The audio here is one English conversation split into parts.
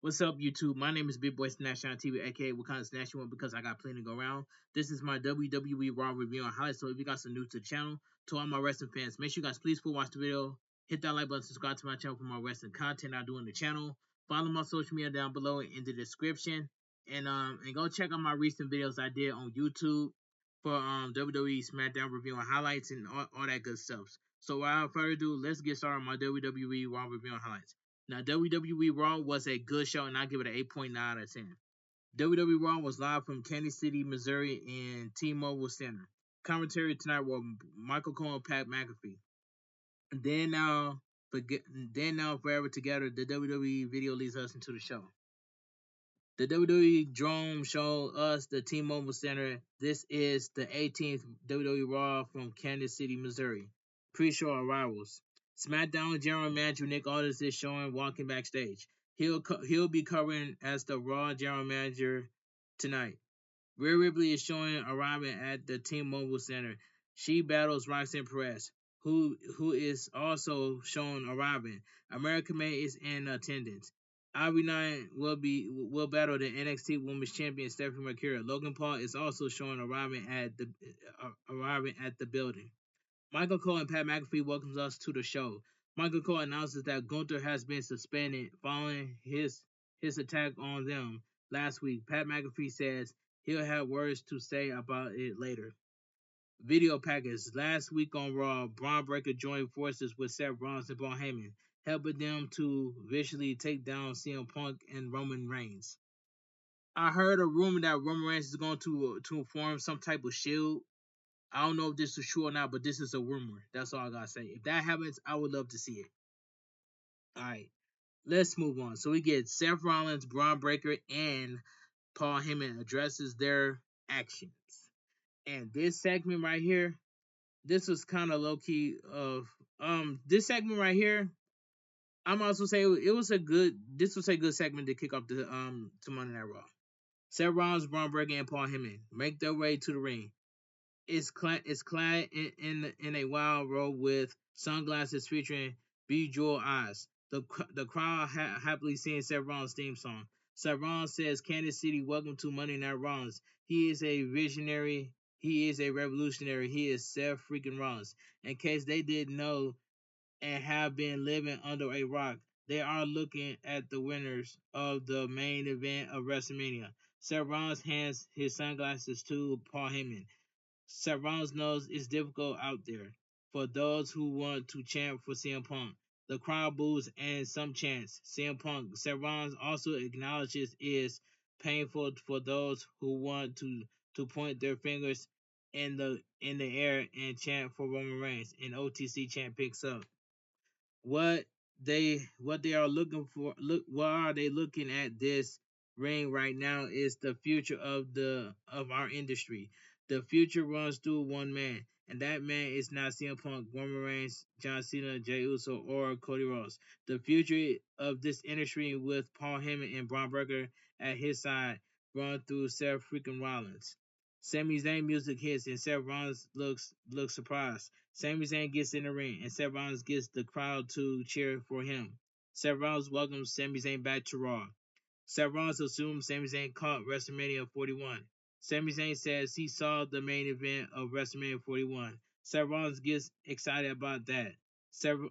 What's up, YouTube? My name is Bigboysnacksjonnytv, aka Wakanda Snatch One, because I got plenty to go around. This is my WWE Raw review on highlights. So if you guys are new to the channel, to all my wrestling fans, make sure you guys please watch the video, hit that like button, subscribe to my channel for more wrestling content I do on the channel. Follow my social media down below in the description, and go check out my recent videos I did on YouTube for WWE SmackDown review and highlights and all that good stuff. So without further ado, let's get started on my WWE Raw review and highlights. Now, WWE Raw was a good show, and I give it an 8.9 out of 10. WWE Raw was live from Kansas City, Missouri, in T-Mobile Center. Commentary tonight were Michael Cole and Pat McAfee. Then now, forever together, the WWE video leads us into the show. The WWE drone showed us the T-Mobile Center. This is the 18th WWE Raw from Kansas City, Missouri. Pre-show arrivals. SmackDown General Manager Nick Aldis is showing walking backstage. He'll be covering as the Raw General Manager tonight. Rhea Ripley is showing arriving at the T-Mobile Center. She battles Roxanne Perez, who is also shown arriving. American May is in attendance. Ivy Nine will battle the NXT Women's Champion Stephanie Mercury. Logan Paul is also shown arriving at the building. Michael Cole and Pat McAfee welcomes us to the show. Michael Cole announces that Gunther has been suspended following his attack on them last week. Pat McAfee says he'll have words to say about it later. Video package. Last week on Raw, Braun Breaker joined forces with Seth Rollins and Paul Heyman, helping them to visually take down CM Punk and Roman Reigns. I heard a rumor that Roman Reigns is going to form some type of shield. I don't know if this is true or not, but this is a rumor. That's all I gotta say. If that happens, I would love to see it. Alright, let's move on. So we get Seth Rollins, Braun Breaker, and Paul Heyman addresses their actions. And this segment right here, this was kind of low key of this segment right here. I'm also saying it was a good segment to kick off the to Monday Night Raw. Seth Rollins, Braun Breaker, and Paul Heyman make their way to the ring. It's clad in a wild robe with sunglasses featuring bejeweled eyes. The crowd happily sings Seth Rollins' theme song. Seth Rollins says, "Kansas City, welcome to Monday Night Rollins. He is a visionary. He is a revolutionary. He is Seth freaking Rollins." In case they didn't know and have been living under a rock, they are looking at the winners of the main event of WrestleMania. Seth Rollins hands his sunglasses to Paul Heyman. Seth Rollins knows it's difficult out there for those who want to chant for CM Punk. The crowd boos and some chants CM Punk. Seth Rollins also acknowledges it's painful for those who want to point their fingers in the air and chant for Roman Reigns. And OTC chant picks up. What they are looking for, what are they looking at this ring right now is the future of our industry. The future runs through one man, and that man is not CM Punk, Roman Reigns, John Cena, Jey Uso, or Cody Rhodes. The future of this industry with Paul Heyman and Braun Breaker at his side run through Seth freaking Rollins. Sami Zayn music hits and Seth Rollins looks surprised. Sami Zayn gets in the ring and Seth Rollins gets the crowd to cheer for him. Seth Rollins welcomes Sami Zayn back to Raw. Seth Rollins assumes Sami Zayn caught WrestleMania 41. Sami Zayn says he saw the main event of WrestleMania 41. Seth Rollins gets excited about that. Sami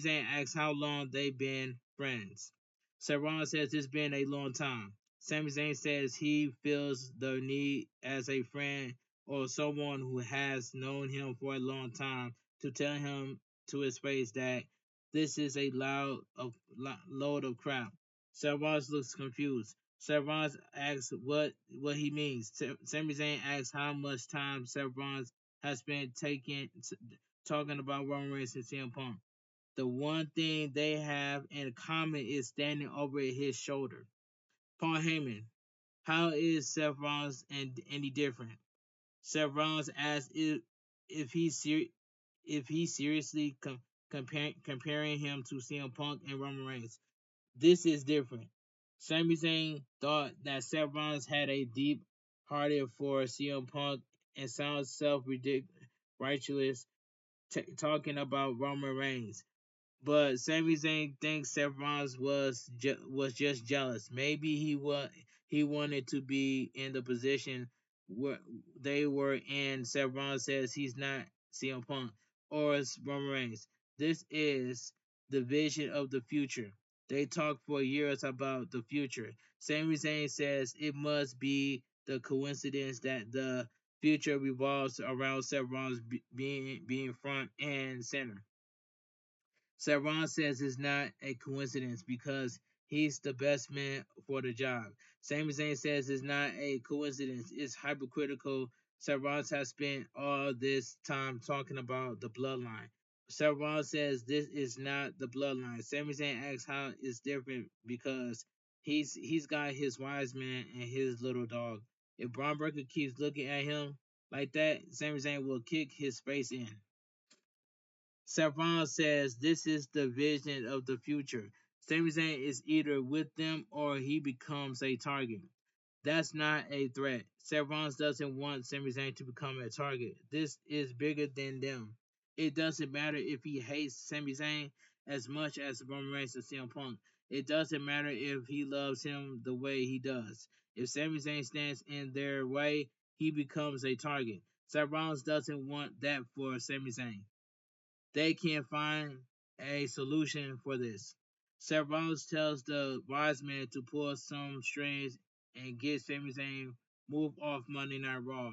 Zayn asks how long they've been friends. Seth Rollins says it's been a long time. Sami Zayn says he feels the need as a friend or someone who has known him for a long time to tell him to his face that this is a load of crap. Seth Rollins looks confused. Seth Rollins asks what he means. Sami Zayn asks how much time Seth Rollins has spent talking about Roman Reigns and CM Punk. The one thing they have in common is standing over his shoulder. Paul Heyman, how is Seth Rollins and any different? Seth Rollins asks if he seriously comparing him to CM Punk and Roman Reigns. This is different. Sami Zayn thought that Seth Rollins had a deep hearted for CM Punk and sounds self-righteous talking about Roman Reigns. But Sami Zayn thinks Seth Rollins was just jealous. Maybe he wanted to be in the position where they were in. Seth Rollins says he's not CM Punk or Roman Reigns. This is the vision of the future. They talked for years about the future. Sami Zayn says it must be the coincidence that the future revolves around Seth Rollins being front and center. Saran says it's not a coincidence because he's the best man for the job. Sami Zayn says it's not a coincidence. It's hypocritical. Saran has spent all this time talking about the bloodline. Saran says this is not the bloodline. Sami Zayn asks how it's different because he's got his wise man and his little dog. If Braun Breaker keeps looking at him like that, Sami Zayn will kick his face in. Savron says this is the vision of the future. Sami Zayn is either with them or he becomes a target. That's not a threat. Savron doesn't want Sami Zayn to become a target. This is bigger than them. It doesn't matter if he hates Sami Zayn as much as Roman Reigns and CM Punk. It doesn't matter if he loves him the way he does. If Sami Zayn stands in their way, he becomes a target. Seth Rollins doesn't want that for Sami Zayn. They can find a solution for this. Seth Rollins tells the wise man to pull some strings and get Sami Zayn moved off Monday Night Raw.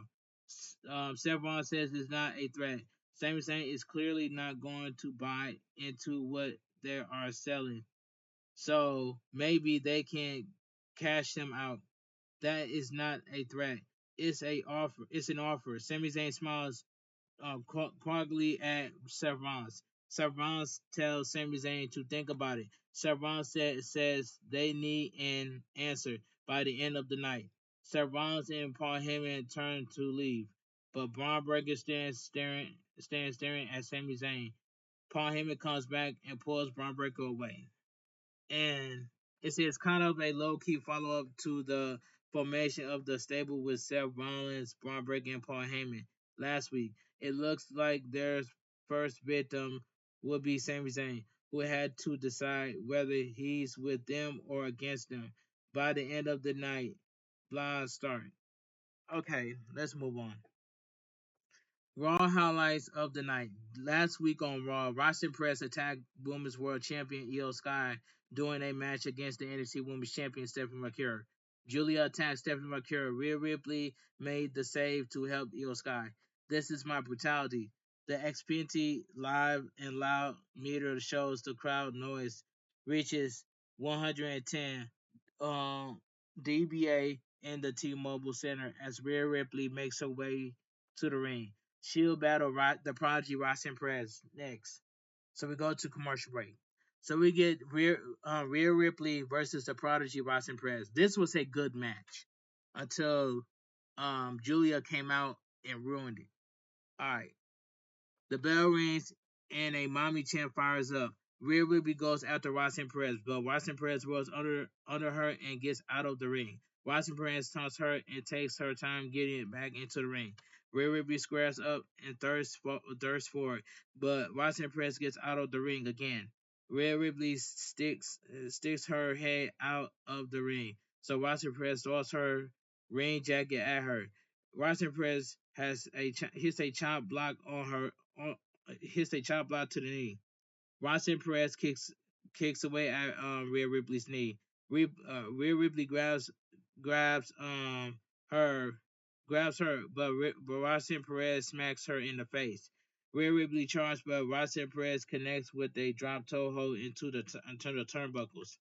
Seth Rollins says it's not a threat. Sami Zayn is clearly not going to buy into what they are selling. So maybe they can cash him out. That is not a threat. It's a offer. It's an offer. Sami Zayn smiles Quagley at Seth Rollins. Seth Rollins tells Sami Zayn to think about it. Seth Rollins says they need an answer by the end of the night. Seth Rollins and Paul Heyman turn to leave, but Braun Breaker stands staring at Sami Zayn. Paul Heyman comes back and pulls Braun Breaker away, and it's kind of a low key follow up to the formation of the stable with Seth Rollins, Braun Breaker, and Paul Heyman last week. It looks like their first victim will be Sami Zayn, who had to decide whether he's with them or against them. By the end of the night, blah start. Okay, let's move on. Raw highlights of the night. Last week on Raw, Roxanne Perez attacked Women's World Champion Io Sky during a match against the NXT Women's Champion Stephanie McCure. Julia attacked Stephanie McCure. Rhea Ripley made the save to help Io Sky. This is my brutality. The Xfinity live and loud meter shows the crowd noise reaches 110 dBA in the T-Mobile Center as Rhea Ripley makes her way to the ring. She'll battle the prodigy Roxanne Perez next. So we go to commercial break. So we get Rhea Ripley versus the prodigy Roxanne Perez. This was a good match until Julia came out and ruined it. All right. The bell rings and a mommy chant fires up. Rhea Ripley goes after Roxanne Perez, but Roxanne Perez rolls under her and gets out of the ring. Roxanne Perez taunts her and takes her time getting back into the ring. Rhea Ripley squares up and thirsts forward, but Roxanne Perez gets out of the ring again. Rhea Ripley sticks her head out of the ring, so Roxanne Perez throws her ring jacket at her. Roxanne Perez hits a chop block on her hits a chop block to the knee. Roxanne Perez kicks away at Rhea Ripley's knee. Rhea Ripley grabs her grabs her, but Roxanne Perez smacks her in the face. Rhea Ripley charges, but Roxanne Perez connects with a drop toe hold into the turnbuckles.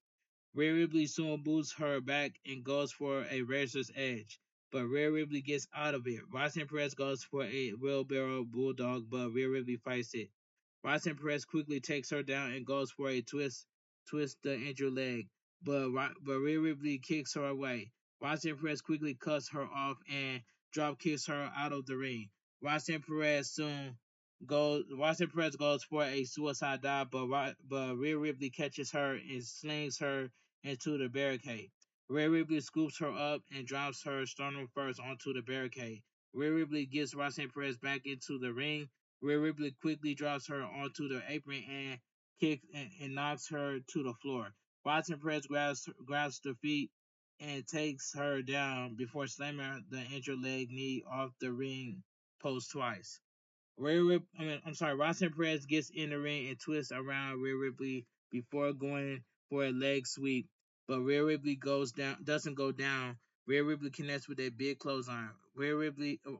Rhea Ripley soon boots her back and goes for a razor's edge, but Rhea Ripley gets out of it. Roxanne Perez goes for a wheelbarrow bulldog, but Rhea Ripley fights it. Roxanne Perez quickly takes her down and goes for a twist the injured leg, but Rhea Ripley kicks her away. Roxanne Perez quickly cuts her off and drop kicks her out of the ring. Roxanne Perez goes for a suicide dive, but Rhea Ripley catches her and slings her into the barricade. Rhea Ripley scoops her up and drops her sternum first onto the barricade. Rhea Ripley gets Roxanne Perez back into the ring. Rhea Ripley quickly drops her onto the apron and kick and knocks her to the floor. Roxanne Perez grabs her feet and takes her down before slamming the injured leg knee off the ring post twice. Roxanne Perez gets in the ring and twists around Rhea Ripley before going for a leg sweep, but Rhea Ripley doesn't go down. Rhea Ripley connects with a big clothesline.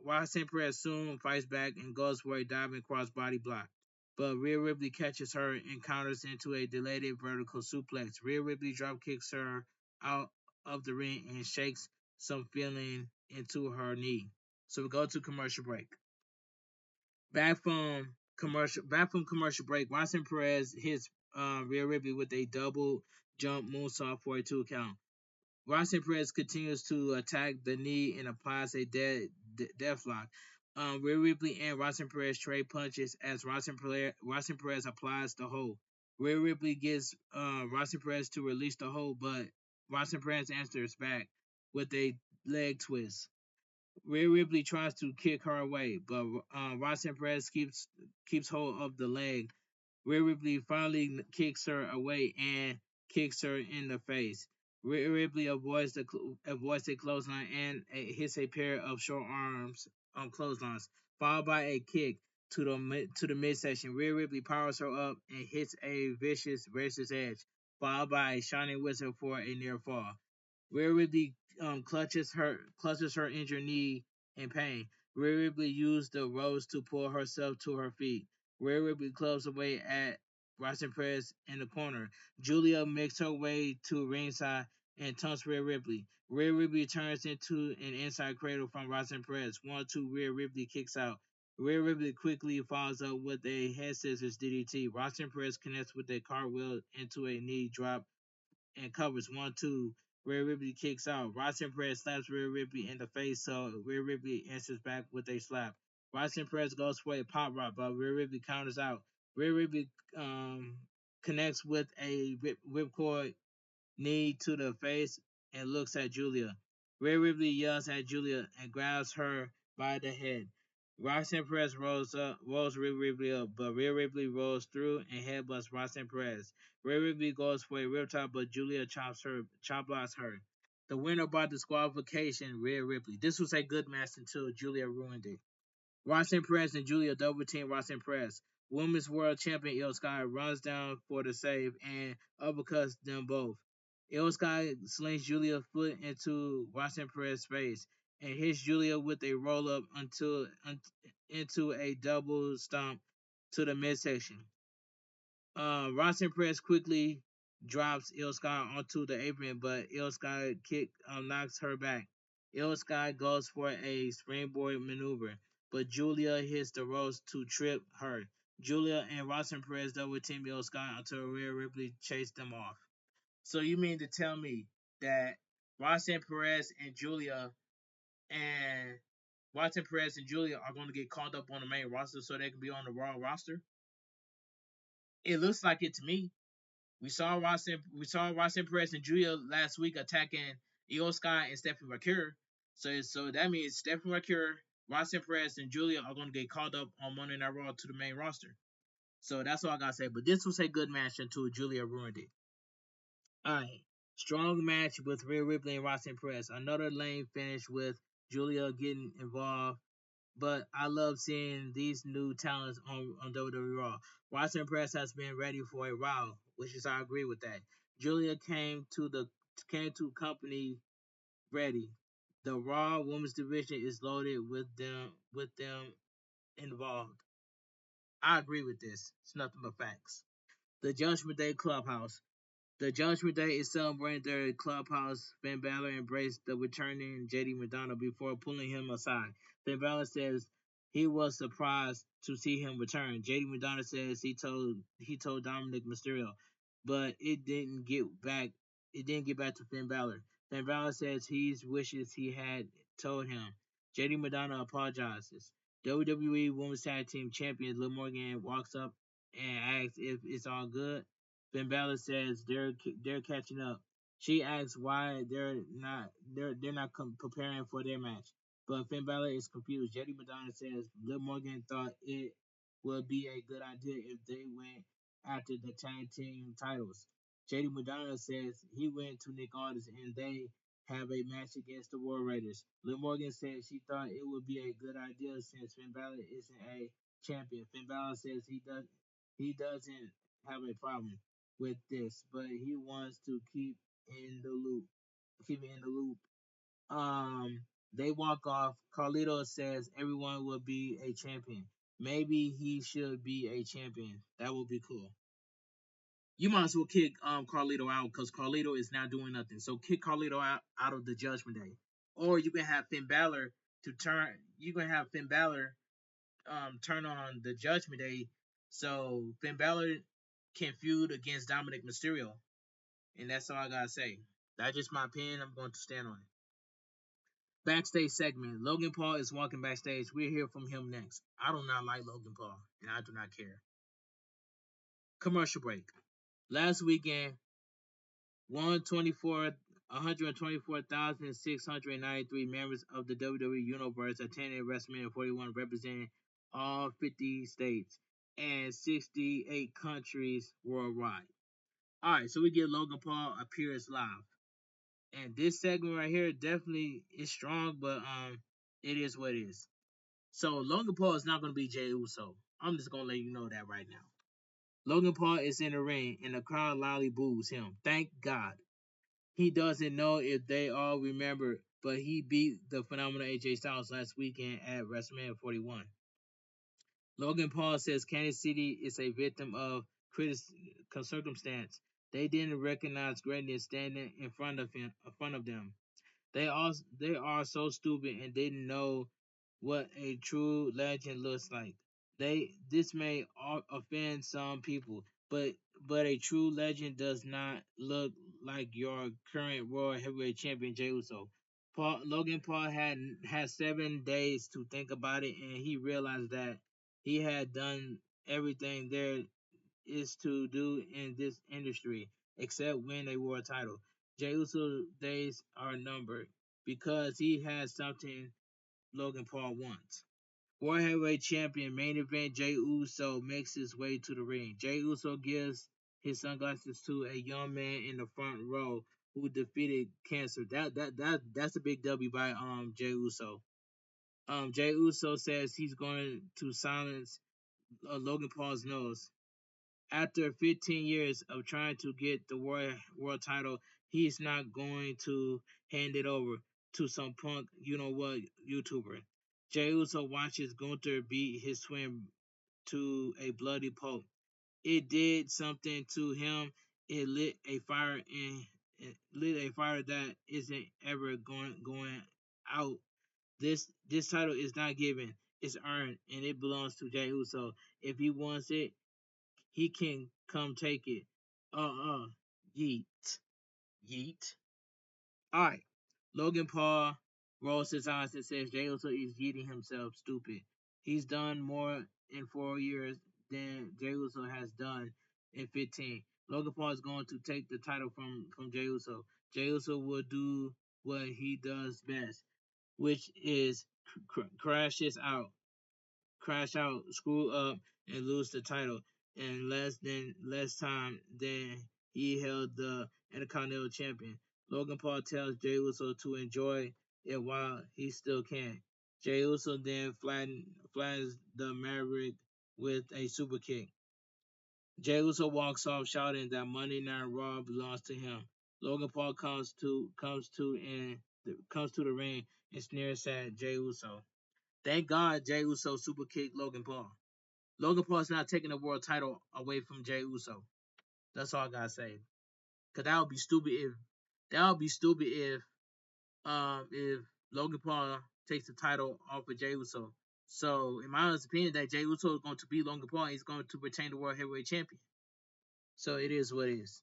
Roxanne Perez soon fights back and goes for a diving crossbody block, but Rhea Ripley catches her and counters into a delayed vertical suplex. Rhea Ripley drop kicks her out of the ring and shakes some feeling into her knee. So we go to commercial break. Back from commercial break, Roxanne Perez hits Rhea Ripley with a double jump moonsault for a 2 count. Roxanne Perez continues to attack the knee and applies a death lock. Rhea Ripley and Roxanne Perez trade punches as Roxanne Perez applies the hold. Rhea Ripley gets Roxanne Perez to release the hold, but Roxanne Perez answers back with a leg twist. Rhea Ripley tries to kick her away, but Roxanne Perez keeps hold of the leg. Rhea Ripley finally kicks her away and kicks her in the face. Rhea Ripley avoids a clothesline and hits a pair of short arms on clotheslines, followed by a kick to the midsection. Rhea Ripley powers her up and hits a vicious razor's edge, followed by a shining whistle for a near fall. Rhea Ripley clutches her injured knee in pain. Rhea Ripley used the ropes to pull herself to her feet. Rhea Ripley clubs away at Roxanne Perez in the corner. Julia makes her way to ringside and taunts Rhea Ripley. Rhea Ripley turns into an inside cradle from Roxanne Perez. 1-2, Rhea Ripley kicks out. Rhea Ripley quickly follows up with a head scissors DDT. Roxanne Perez connects with a cartwheel into a knee drop and covers 1-2. Rhea Ripley kicks out. Roxanne Perez slaps Rhea Ripley in the face, so Rhea Ripley answers back with a slap. Roxanne Perez goes for a pop rock, but Rhea Ripley counters out. Rhea Ripley connects with a whipcord knee to the face and looks at Julia. Rhea Ripley yells at Julia and grabs her by the head. Roxanne Perez rolls Rhea Ripley up, but Rhea Ripley rolls through and headbutts Roxanne Perez. Rhea Ripley goes for a riptide, but Julia chop blocks her. The winner by disqualification, Rhea Ripley. This was a good match until Julia ruined it. Roxanne Perez and Julia double team Roxanne Perez. Women's World Champion Io Sky runs down for the save and uppercuts them both. Io Sky slings Julia's foot into Roxanne Perez's face and hits Julia with a roll up into a double stomp to the midsection. Roxanne Perez quickly drops Io Sky onto the apron, but Io Sky kick knocks her back. Io Sky goes for a springboard maneuver, but Julia hits the ropes to trip her. Julia and Roxanne Perez double team Io Sky until Rhea Ripley chased them off. So you mean to tell me that Roxanne Perez and Julia and Roxanne Perez and Julia are going to get called up on the main roster so they can be on the Raw roster? It looks like it to me. We saw Roxanne Perez and Julia last week attacking Io Sky and Stephanie McCure. So that means Stephanie McCure, Roxanne Perez, and Julia are going to get called up on Monday Night Raw to the main roster. So that's all I gotta say. But this was a good match until Julia ruined it. Alright. Strong match with Rhea Ripley and Roxanne Perez. Another lame finish with Julia getting involved. But I love seeing these new talents on WWE Raw. Roxanne Perez has been ready for a while, which is I agree with that. Julia came to company ready. The Raw Women's Division is loaded with them involved. I agree with this. It's nothing but facts. The Judgment Day Clubhouse. The Judgment Day is celebrating their clubhouse. Finn Balor embraced the returning JD McDonough before pulling him aside. Finn Balor says he was surprised to see him return. JD McDonough says he told Dominic Mysterio, but it didn't get back to Finn Balor. Finn Balor says he wishes he had told him. JD McDonough apologizes. WWE Women's Tag Team Champion Liv Morgan walks up and asks if it's all good. Finn Balor says they're catching up. She asks why they're not preparing for their match, but Finn Balor is confused. JD McDonough says Liv Morgan thought it would be a good idea if they went after the tag team titles. JD McDonough says he went to Nick Aldis and they have a match against the War Raiders. Liv Morgan said she thought it would be a good idea since Finn Balor isn't a champion. Finn Balor says he doesn't have a problem with this, but he wants to in the loop. Keep it in the loop. Um, they walk off. Carlito says everyone will be a champion. Maybe he should be a champion. That would be cool. You might as well kick Carlito out because Carlito is not doing nothing. So kick Carlito out of the Judgment Day, or you can have Finn Balor to turn. You can have Finn Balor turn on the Judgment Day, so Finn Balor can feud against Dominic Mysterio, and that's all I gotta say. That's just my opinion. I'm going to stand on it. Backstage segment. Logan Paul is walking backstage. We'll hear from him next. I do not like Logan Paul, and I do not care. Commercial break. Last weekend, 124,693 members of the WWE Universe attended WrestleMania 41, representing all 50 states and 68 countries worldwide. All right, so we get Logan Paul appears live, and this segment right here definitely is strong, but it is what it is. So Logan Paul is not going to be Jey Uso. I'm just going to let you know that right now. Logan Paul is in the ring, and the crowd loudly boos him. Thank God. He doesn't know if they all remember, but he beat the phenomenal AJ Styles last weekend at WrestleMania 41. Logan Paul says Kansas City is a victim of circumstance. They didn't recognize greatness standing in front of them. They are so stupid and didn't know what a true legend looks like. This may offend some people, but a true legend does not look like your current World Heavyweight Champion Jey Uso. Logan Paul had 7 days to think about it, and he realized that he had done everything there is to do in this industry except win a world title. Jey Uso's days are numbered because he has something Logan Paul wants. World Heavyweight Champion main event Jey Uso makes his way to the ring. Jey Uso gives his sunglasses to a young man in the front row who defeated cancer. That's a big W by Jey Uso. Jey Uso says he's going to silence Logan Paul's nose. After 15 years of trying to get the world title, he's not going to hand it over to some punk, you know what, YouTuber. Jey Uso watches Gunther beat his twin to a bloody pulp. It did something to him. It lit a fire that isn't ever going out. This title is not given; it's earned, and it belongs to Jey Uso. If he wants it, he can come take it. Yeet. Yeet. Alright. Logan Paul rolls his eyes and says Jey Uso is yeeting himself stupid. He's done more in 4 years than Jey Uso has done in 15. Logan Paul is going to take the title from Jey Uso. Jey Uso will do what he does best, which is crash out, screw up, and lose the title in less time than he held the Intercontinental Champion. Logan Paul tells Jey Uso to enjoy it while he still can. Jey Uso then flattens the Maverick with a super kick. Jey Uso walks off shouting that Monday Night Raw belongs to him. Logan Paul comes to the ring and sneers at Jey Uso. Thank God Jey Uso super kicked Logan Paul. Logan Paul's not taking the world title away from Jey Uso. That's all I gotta say. Cause that would be stupid if Logan Paul takes the title off of Jey Uso. So in my honest opinion, that Jey Uso is going to beat Logan Paul and he's going to retain the World Heavyweight Champion. So it is what it is.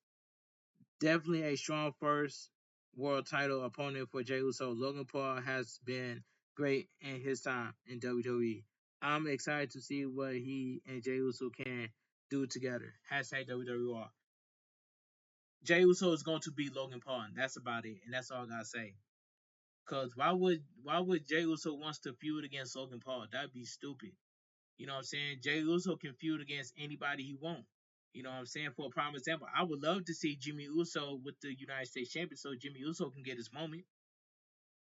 Definitely a strong first world title opponent for Jey Uso. Logan Paul has been great in his time in WWE. I'm excited to see what he and Jey Uso can do together. Hashtag WWE. Jey Uso is going to beat Logan Paul, and that's about it. And that's all I gotta say. Cause why would Jey Uso wants to feud against Logan Paul? That'd be stupid. You know what I'm saying? Jey Uso can feud against anybody he wants. You know what I'm saying? For a prime example, I would love to see Jimmy Uso with the United States Champion so Jimmy Uso can get his moment.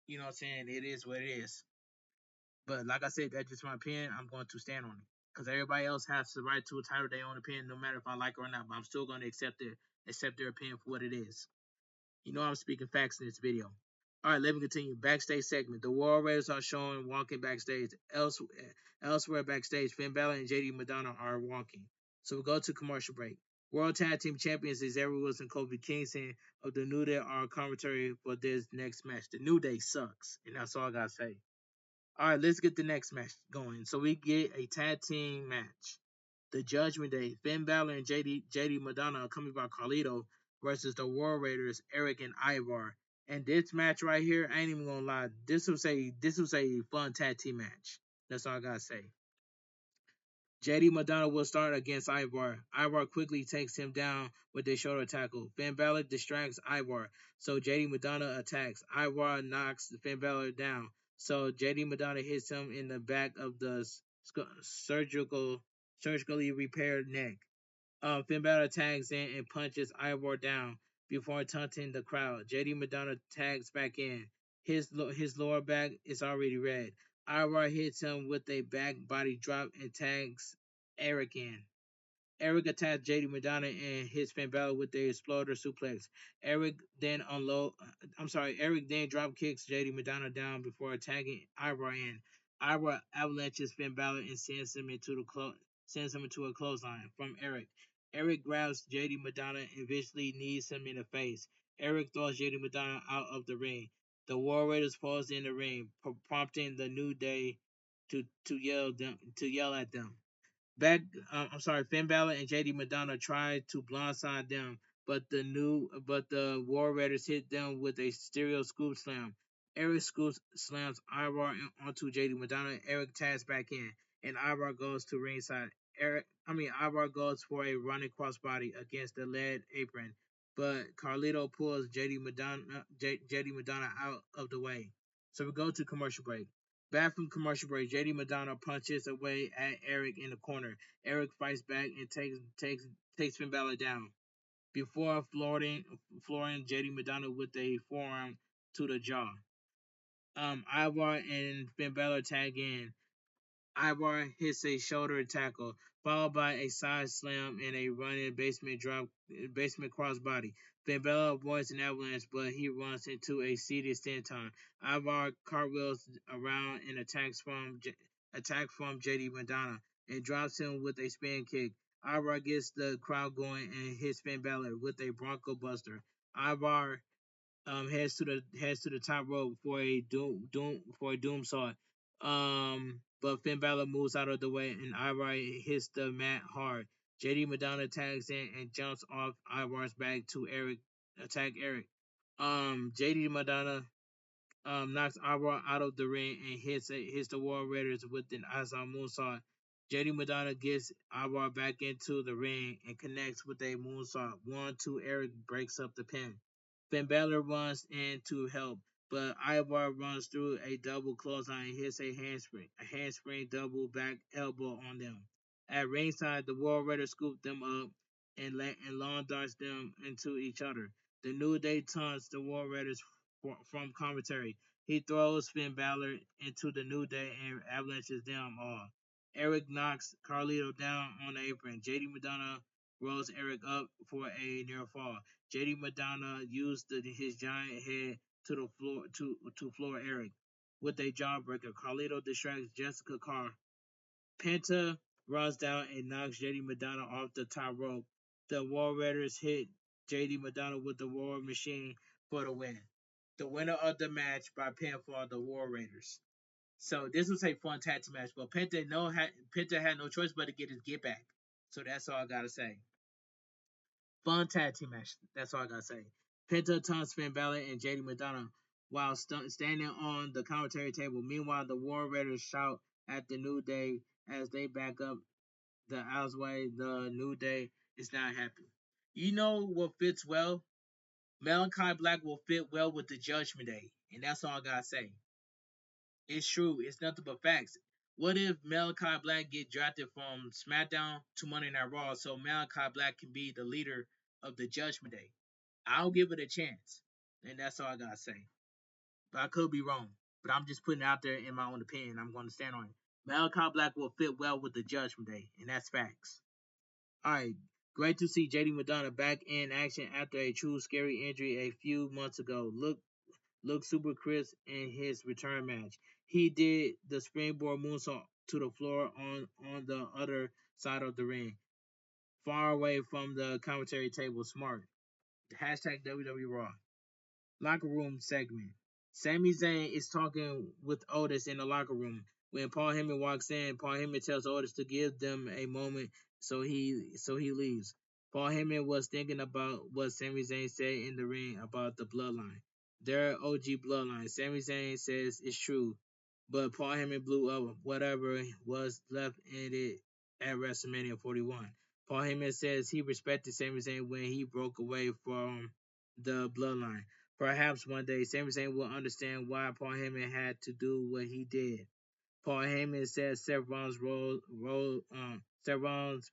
You know what I'm saying? It is what it is. But like I said, that's just my opinion. I'm going to stand on it. Because everybody else has the right to a title their own opinion, no matter if I like it or not. But I'm still going to accept their opinion for what it is. You know I'm speaking facts in this video. All right, let me continue. Backstage segment. The War Raiders are shown walking backstage. Elsewhere backstage, Finn Balor and JD Madonna are walking. So we go to commercial break. World Tag Team Champions Xavier Woods and Kofi Kingston of the New Day are commentary for this next match. The New Day sucks, and that's all I gotta say. All right, let's get the next match going. So we get a tag team match. The Judgment Day, Finn Balor and JD Madonna accompanied by Carlito versus the War Raiders, Eric and Ivar. And this match right here, I ain't even gonna lie, this was a fun tag team match. That's all I gotta say. JD Madonna will start against Ivar. Ivar quickly takes him down with a shoulder tackle. Finn Balor distracts Ivar, so JD Madonna attacks. Ivar knocks Finn Balor down, so JD Madonna hits him in the back of the surgically repaired neck. Finn Balor tags in and punches Ivar down before taunting the crowd. JD Madonna tags back in. His lower back is already red. Ivar hits him with a back body drop and tags Eric in. Eric attacks JD Madonna and hits Finn Balor with the exploder suplex. Eric then drop kicks JD Madonna down before attacking Ivar in. Ivar avalanches Finn Balor and sends him into a clothesline from Eric. Eric grabs JD Madonna and vicious knees him in the face. Eric throws JD Madonna out of the ring. The War Raiders pause in the ring, prompting the New Day to yell at them. Finn Balor and JD Madonna tried to blindside them, but the War Raiders hit them with a stereo scoop slam. Eric scoop slams Ivar onto JD Madonna. Eric tags back in, and Ivar goes to ringside. Ivar goes for a running crossbody against the lead apron, but Carlito pulls JD Madonna out of the way. So we go to commercial break. Back from commercial break, JD Madonna punches away at Eric in the corner. Eric fights back and takes Finn Balor down before flooring JD Madonna with a forearm to the jaw. Ivar and Finn Balor tag in. Ivar hits a shoulder tackle, followed by a side slam and a running basement crossbody. Finn Balor avoids an avalanche, but he runs into a seated senton. Ivar cartwheels around and attacks from JD Madonna and drops him with a spin kick. Ivar gets the crowd going and hits Finn Balor with a Bronco Buster. Ivar heads to the top rope for a doom saw. But Finn Balor moves out of the way and Ivar hits the mat hard. JD Madonna tags in and jumps off Ivar's back to attack Eric. JD Madonna knocks Ivar out of the ring and hits the War Raiders with an Azar moonsault. JD Madonna gets Ivar back into the ring and connects with a moonsault. 1-2 Eric breaks up the pin. Finn Balor runs in to help, but Ivar runs through a double clothesline and hits a handspring double back elbow on them. At ringside, the War Raiders scoop them up and long darts them into each other. The New Day taunts the War Raiders from commentary. He throws Finn Balor into the New Day and avalanches them all. Eric knocks Carlito down on the apron. JD Madonna rolls Eric up for a near fall. JD Madonna used his giant head to floor Eric with a jawbreaker. Carlito distracts Jessica Carr. Penta runs down and knocks JD Madonna off the top rope. The War Raiders hit JD Madonna with the War Machine for the win. The winner of the match by pinfall, the War Raiders. So this was a fun tag team match, but Penta had no choice but to get his get back. So that's all I gotta say. Fun tag team match. That's all I gotta say. Penta taunts Finn Balor and JD Madonna while standing on the commentary table. Meanwhile, the War Raiders shout at the New Day as they back up the alleyway. The New Day is not happy. You know what fits well? Malachi Black will fit well with the Judgment Day, and that's all I gotta say. It's true. It's nothing but facts. What if Malachi Black get drafted from SmackDown to Monday Night Raw so Malachi Black can be the leader of the Judgment Day? I'll give it a chance, and that's all I gotta say. But I could be wrong. But I'm just putting it out there in my own opinion. I'm going to stand on it. Malachi Black will fit well with the Judgment Day, and that's facts. All right, great to see JD Madonna back in action after a true scary injury a few months ago. Looked super crisp in his return match. He did the springboard moonsault to the floor on the other side of the ring, far away from the commentary table. Smart. Hashtag WWE Raw. Locker room segment. Sami Zayn is talking with Otis in the locker room. When Paul Heyman walks in, Paul Heyman tells Otis to give them a moment, so he leaves. Paul Heyman was thinking about what Sami Zayn said in the ring about the bloodline. Their OG bloodline. Sami Zayn says it's true, but Paul Heyman blew up whatever was left in it at WrestleMania 41. Paul Heyman says he respected Sami Zayn when he broke away from the bloodline. Perhaps one day Sami Zayn will understand why Paul Heyman had to do what he did. Paul Heyman said Seth Rollins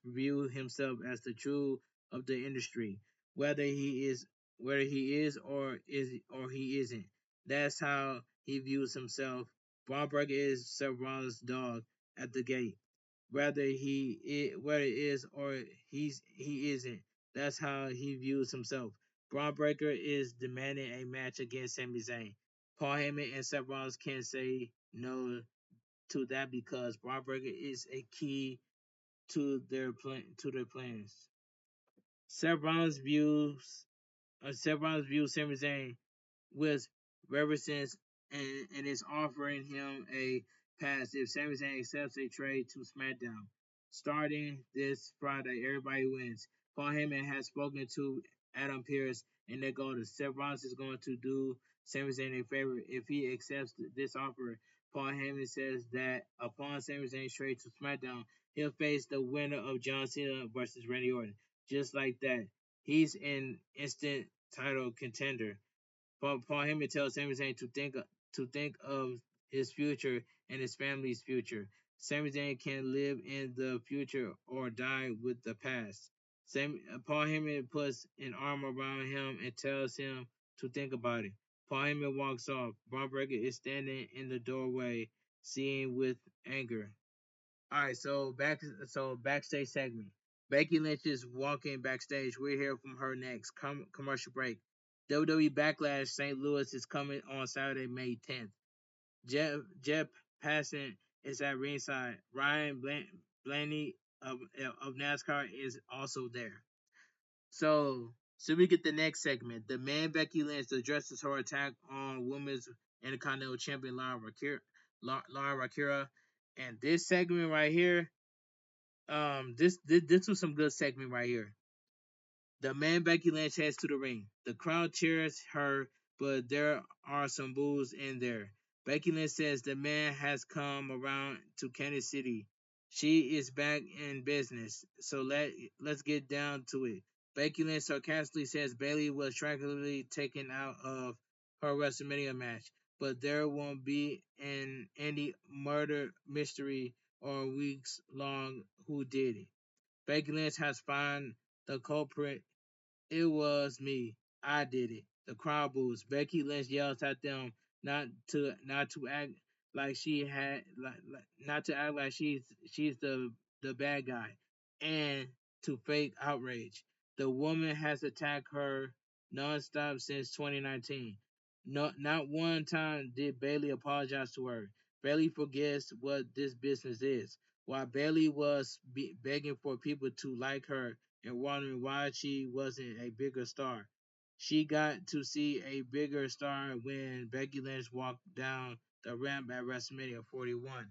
viewed himself as the true of the industry, whether he is or he isn't. That's how he views himself. Braun Breaker is Seth Rollins' dog at the gate. Whether it is or he isn't. That's how he views himself. Braun Breaker is demanding a match against Sami Zayn. Paul Heyman and Seth Rollins can't say no to that because Braun Breaker is a key to their plans. Seth Rollins views Sami Zayn with reverence and is offering him a pass if Sami Zayn accepts a trade to SmackDown. Starting this Friday, everybody wins. Paul Heyman has spoken to Adam Pearce and their goal is Seth Rollins is going to do Sami Zayn a favor if he accepts this offer. Paul Heyman says that upon Sami Zayn's trade to SmackDown, he'll face the winner of John Cena versus Randy Orton. Just like that, he's an instant title contender. Paul Heyman tells Sami Zayn to think of his future and his family's future. Sami Zayn can live in the future or die with the past. Paul Heyman puts an arm around him and tells him to think about it. Paul Heyman walks off. Braun Breaker is standing in the doorway, seeing with anger. All right, so backstage segment. Becky Lynch is walking backstage. We'll hear from her next. Commercial break. WWE Backlash St. Louis is coming on Saturday, May 10th. Jeff Passan is at ringside. Ryan Blaney of NASCAR is also there. So we get the next segment. The man Becky Lynch addresses her attack on Women's Intercontinental Champion Lara Rakira. And this segment right here, this was some good segment right here. The man Becky Lynch heads to the ring. The crowd cheers her, but there are some boos in there. Becky Lynch says the man has come around to Kansas City. She is back in business, so let's get down to it. Becky Lynch sarcastically says Bayley was tragically taken out of her WrestleMania match, but there won't be any murder mystery or weeks long who did it. Becky Lynch has found the culprit. It was me. I did it. The crowd boos. Becky Lynch yells at them not to act like she had not to act like she's the bad guy and to fake outrage. The woman has attacked her nonstop since 2019. Not one time did Bayley apologize to her. Bayley forgets what this business is. While Bayley was begging for people to like her and wondering why she wasn't a bigger star. She got to see a bigger star when Becky Lynch walked down the ramp at WrestleMania 41.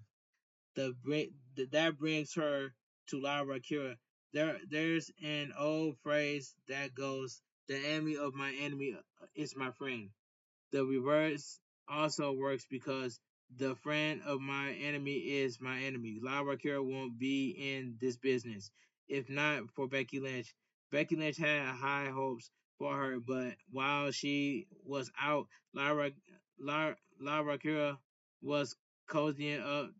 That brings her to Lara Kira. There's an old phrase that goes, "The enemy of my enemy is my friend." The reverse also works because the friend of my enemy is my enemy. Lara Kira won't be in this business if not for Becky Lynch. Becky Lynch had high hopes for her, but while she was out, Lara Kira was cozying up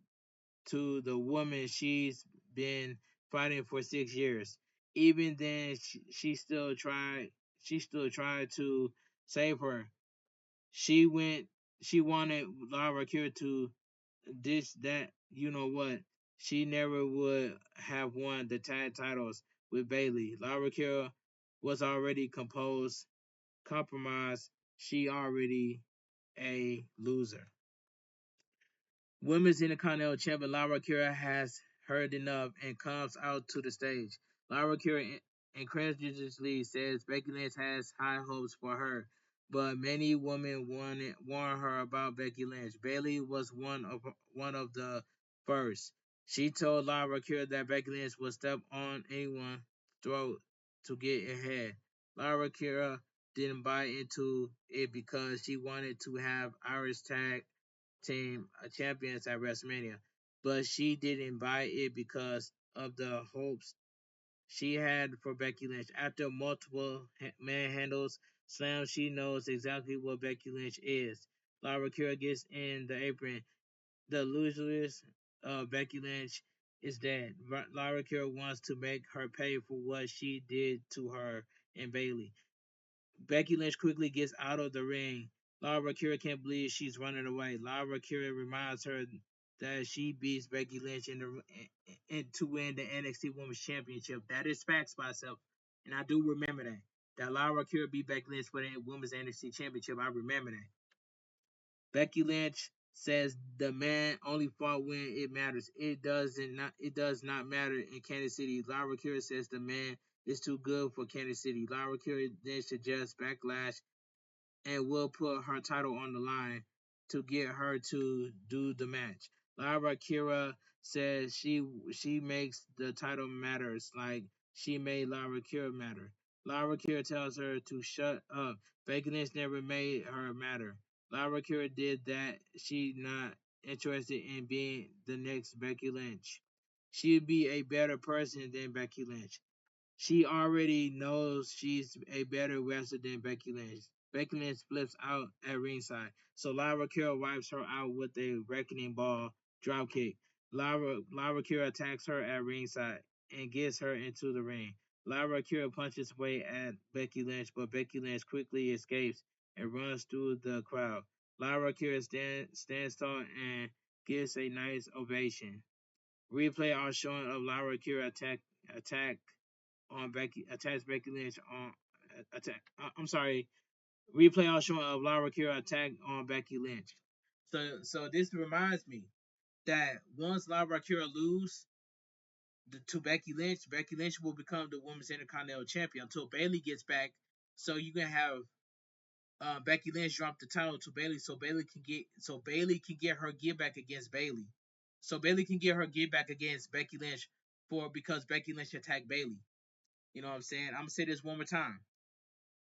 to the woman she's been fighting for 6 years. Even then, she still tried. She still tried to save her. She went. She wanted Lara Kira to this that you know what. She never would have won the tag titles with Bayley. Lara Kira was already compromised. She already a loser. Women's Intercontinental Champion Lara Kira has heard enough and comes out to the stage. Lara Kira incredulously says Becky Lynch has high hopes for her, but many women warn her about Becky Lynch. Bayley was one of the first. She told Lara Kira that Becky Lynch would step on anyone's throat to get ahead. Lara Kira didn't buy into it because she wanted to have Irish tag team champions at WrestleMania, but she didn't buy it because of the hopes she had for Becky Lynch. After multiple manhandles, slams, she knows exactly what Becky Lynch is. Lara Kira gets in the apron. The loseress Becky Lynch is dead. Lara Kira wants to make her pay for what she did to her and Bayley. Becky Lynch quickly gets out of the ring. Lara Kira can't believe she's running away. Lara Kira reminds her that she beats Becky Lynch to win the NXT Women's Championship. That is facts by itself, and I do remember that. That Lara Kira beat Becky Lynch for the Women's NXT Championship. I remember that. Becky Lynch says the man only fought when it matters. It does not matter in Kansas City. Lara Kira says the man is too good for Kansas City. Lara Kira then suggests Backlash and will put her title on the line to get her to do the match. Lara Kira says she makes the title matters like she made Lara Kira matter. Lara Kira tells her to shut up. Becky Lynch never made her matter. Lara Kira did that. She's not interested in being the next Becky Lynch. She'd be a better person than Becky Lynch. She already knows she's a better wrestler than Becky Lynch. Becky Lynch flips out at ringside, so Lara Kira wipes her out with a wrecking ball dropkick. Lara Kira attacks her at ringside and gets her into the ring. Lara Kira punches away at Becky Lynch, but Becky Lynch quickly escapes and runs through the crowd. Lara Kira stands tall and gets a nice ovation. Replay are showing of Lara Kira attack on Becky attacks Becky Lynch on attack. I'm sorry. Replay on showing of Lara Kira attack on Becky Lynch. So this reminds me that once Lara Kira lose to Becky Lynch will become the Women's Intercontinental Champion until Bayley gets back. So you can have Becky Lynch drop the title to Bayley, so Bayley can get her get back against Bayley. So Bayley can get her get back against Becky Lynch because Becky Lynch attacked Bayley. You know what I'm saying? I'm gonna say this one more time.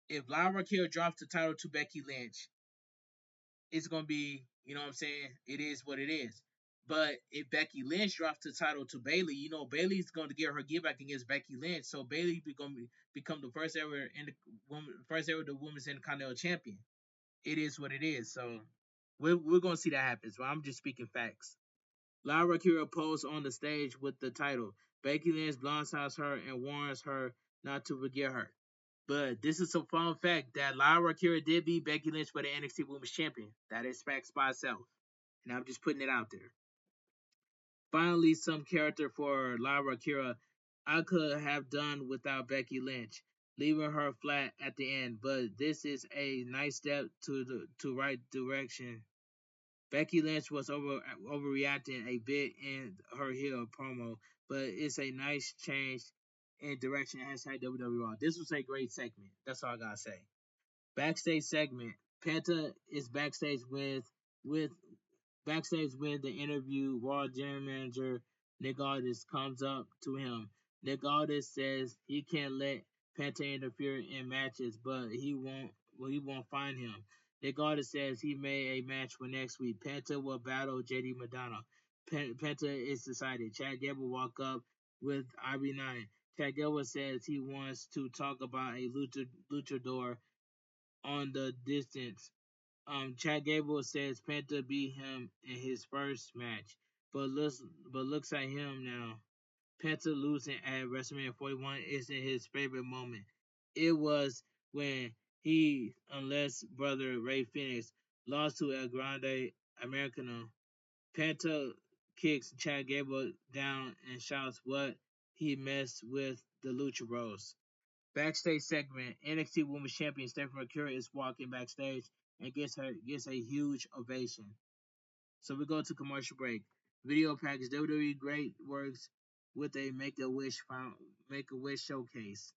If Lara Kira drops the title to Becky Lynch, it's gonna be, you know what I'm saying? It is what it is. But if Becky Lynch drops the title to Bayley, you know Bayley's going to get her get back against Becky Lynch. So Bayley going to become the first ever the women's Intercontinental Champion. It is what it is. So we're going to see that happen. So I'm just speaking facts. Lara Kira posed on the stage with the title. Becky Lynch blindsides her and warns her not to forget her. But this is a fun fact that Lara Kira did beat Becky Lynch for the NXT Women's Champion. That is facts by itself. And I'm just putting it out there. Finally, some character for Lara Kira. I could have done without Becky Lynch, leaving her flat at the end, but this is a nice step to right direction. Becky Lynch was overreacting a bit in her heel promo, but it's a nice change in direction. Hashtag WWE. This was a great segment. That's all I gotta say. Backstage segment. Bttter is with backstage when the interview. Raw General Manager Nick Aldis comes up to him. Nick Aldis says he can't let Bttter interfere in matches, but he won't. Well, he won't find him. Nick Aldis says he made a match for next week. Bttter will battle JD Madonna. Bttter is decided. Chad Gable walk up with RB9. Chad Gable says he wants to talk about a luchador on the distance. Chad Gable says Bttter beat him in his first match. but looks at him now. Penta losing at WrestleMania 41 isn't his favorite moment. It was when he, unless brother Ray Phoenix, lost to El Grande Americano. Penta kicks Chad Gable down and shouts what he messed with the Lucha Bros. Backstage segment: NXT Women's Champion Stephanie Mercury is walking backstage and gets a huge ovation. So we go to commercial break. Video package: WWE Great Works with a Make a Wish showcase.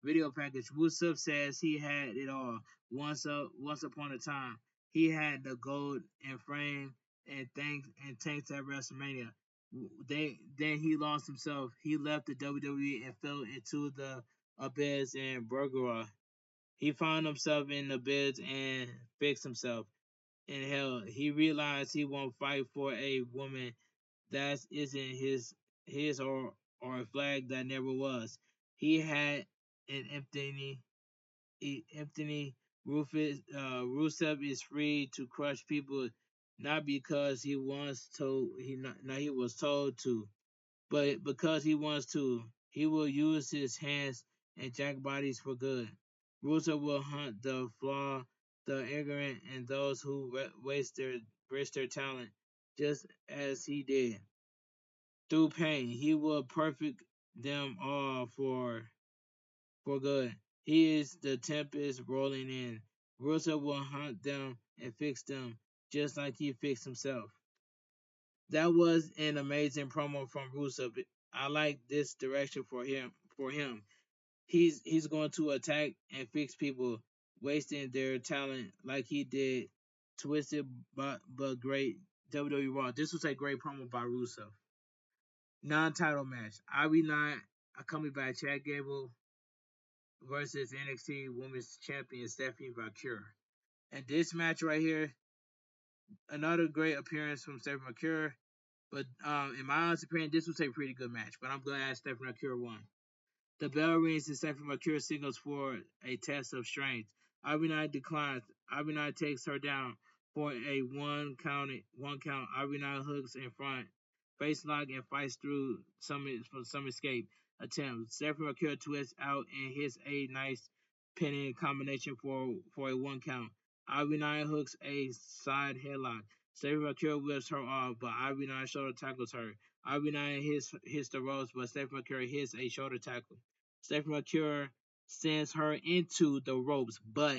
Video package: Rusev says he had it all once upon a time. He had the gold and frame and tanks at WrestleMania. Then he lost himself. He left the WWE and fell into the abyss in Burgera. He found himself in the abyss and fixed himself. In hell, he realized he won't fight for a woman that isn't his or a flag that never was. He had an empty Rusev is free to crush people not because he wants to he was told to, but because he wants to. He will use his hands and jack bodies for good. Rusev will hunt the flawed, the ignorant, and those who waste their talent, just as he did. Through pain, he will perfect them all for good. He is the tempest rolling in. Rusev will hunt them and fix them, just like he fixed himself. That was an amazing promo from Rusev. I like this direction for him. He's going to attack and fix people wasting their talent like he did Twisted but great WWE Raw. This was a great promo by Rusev. Non-title match: RB9 coming back. Chad Gable versus NXT Women's Champion Stephanie Valkyrie. And this match right here, another great appearance from Stephanie Valkyrie. But in my honest opinion, this was a pretty good match. But I'm glad Stephanie Valkyrie won. The bell rings and Stephanie Mercury signals for a test of strength. RB9 declines. RB9 takes her down for a one count. RB9 hooks in front, face lock and fights through some escape attempts. Stephanie Mercury twists out and hits a nice pinning combination for a one count. RB9 hooks a side headlock. Stephanie Mercury whips her off, but RB9 shoulder tackles her. RB9 hits the ropes, but Stephanie Mercury hits a shoulder tackle. Stephanie Mercury sends her into the ropes, but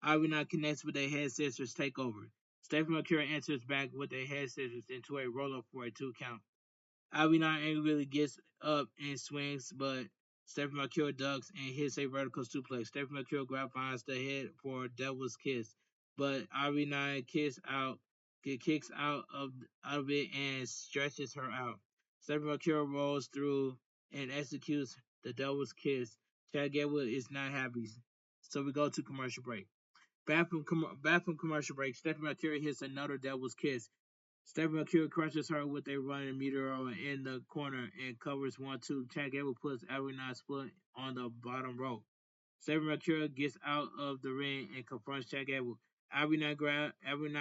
RB9 connects with a head scissors takeover. Stephanie Mercury enters back with a head scissors into a roll up for a 2 count. RB9 angrily gets up and swings, but Stephanie Mercury ducks and hits a vertical suplex. Stephanie Mercury grabs the head for Devil's Kiss, but RB9 kicks out of it and stretches her out. Stephanie Mercury rolls through and executes the Devil's Kiss. Chad Gable is not happy, so we go to commercial break. Back from commercial break, Stephanie Mercury hits another Devil's Kiss. Stephanie Mercury crushes her with a running meteor in the corner and covers 1-2. Chad Gable puts RB9's foot on the bottom rope. Stephanie Mercury gets out of the ring and confronts Chad Gable. RB9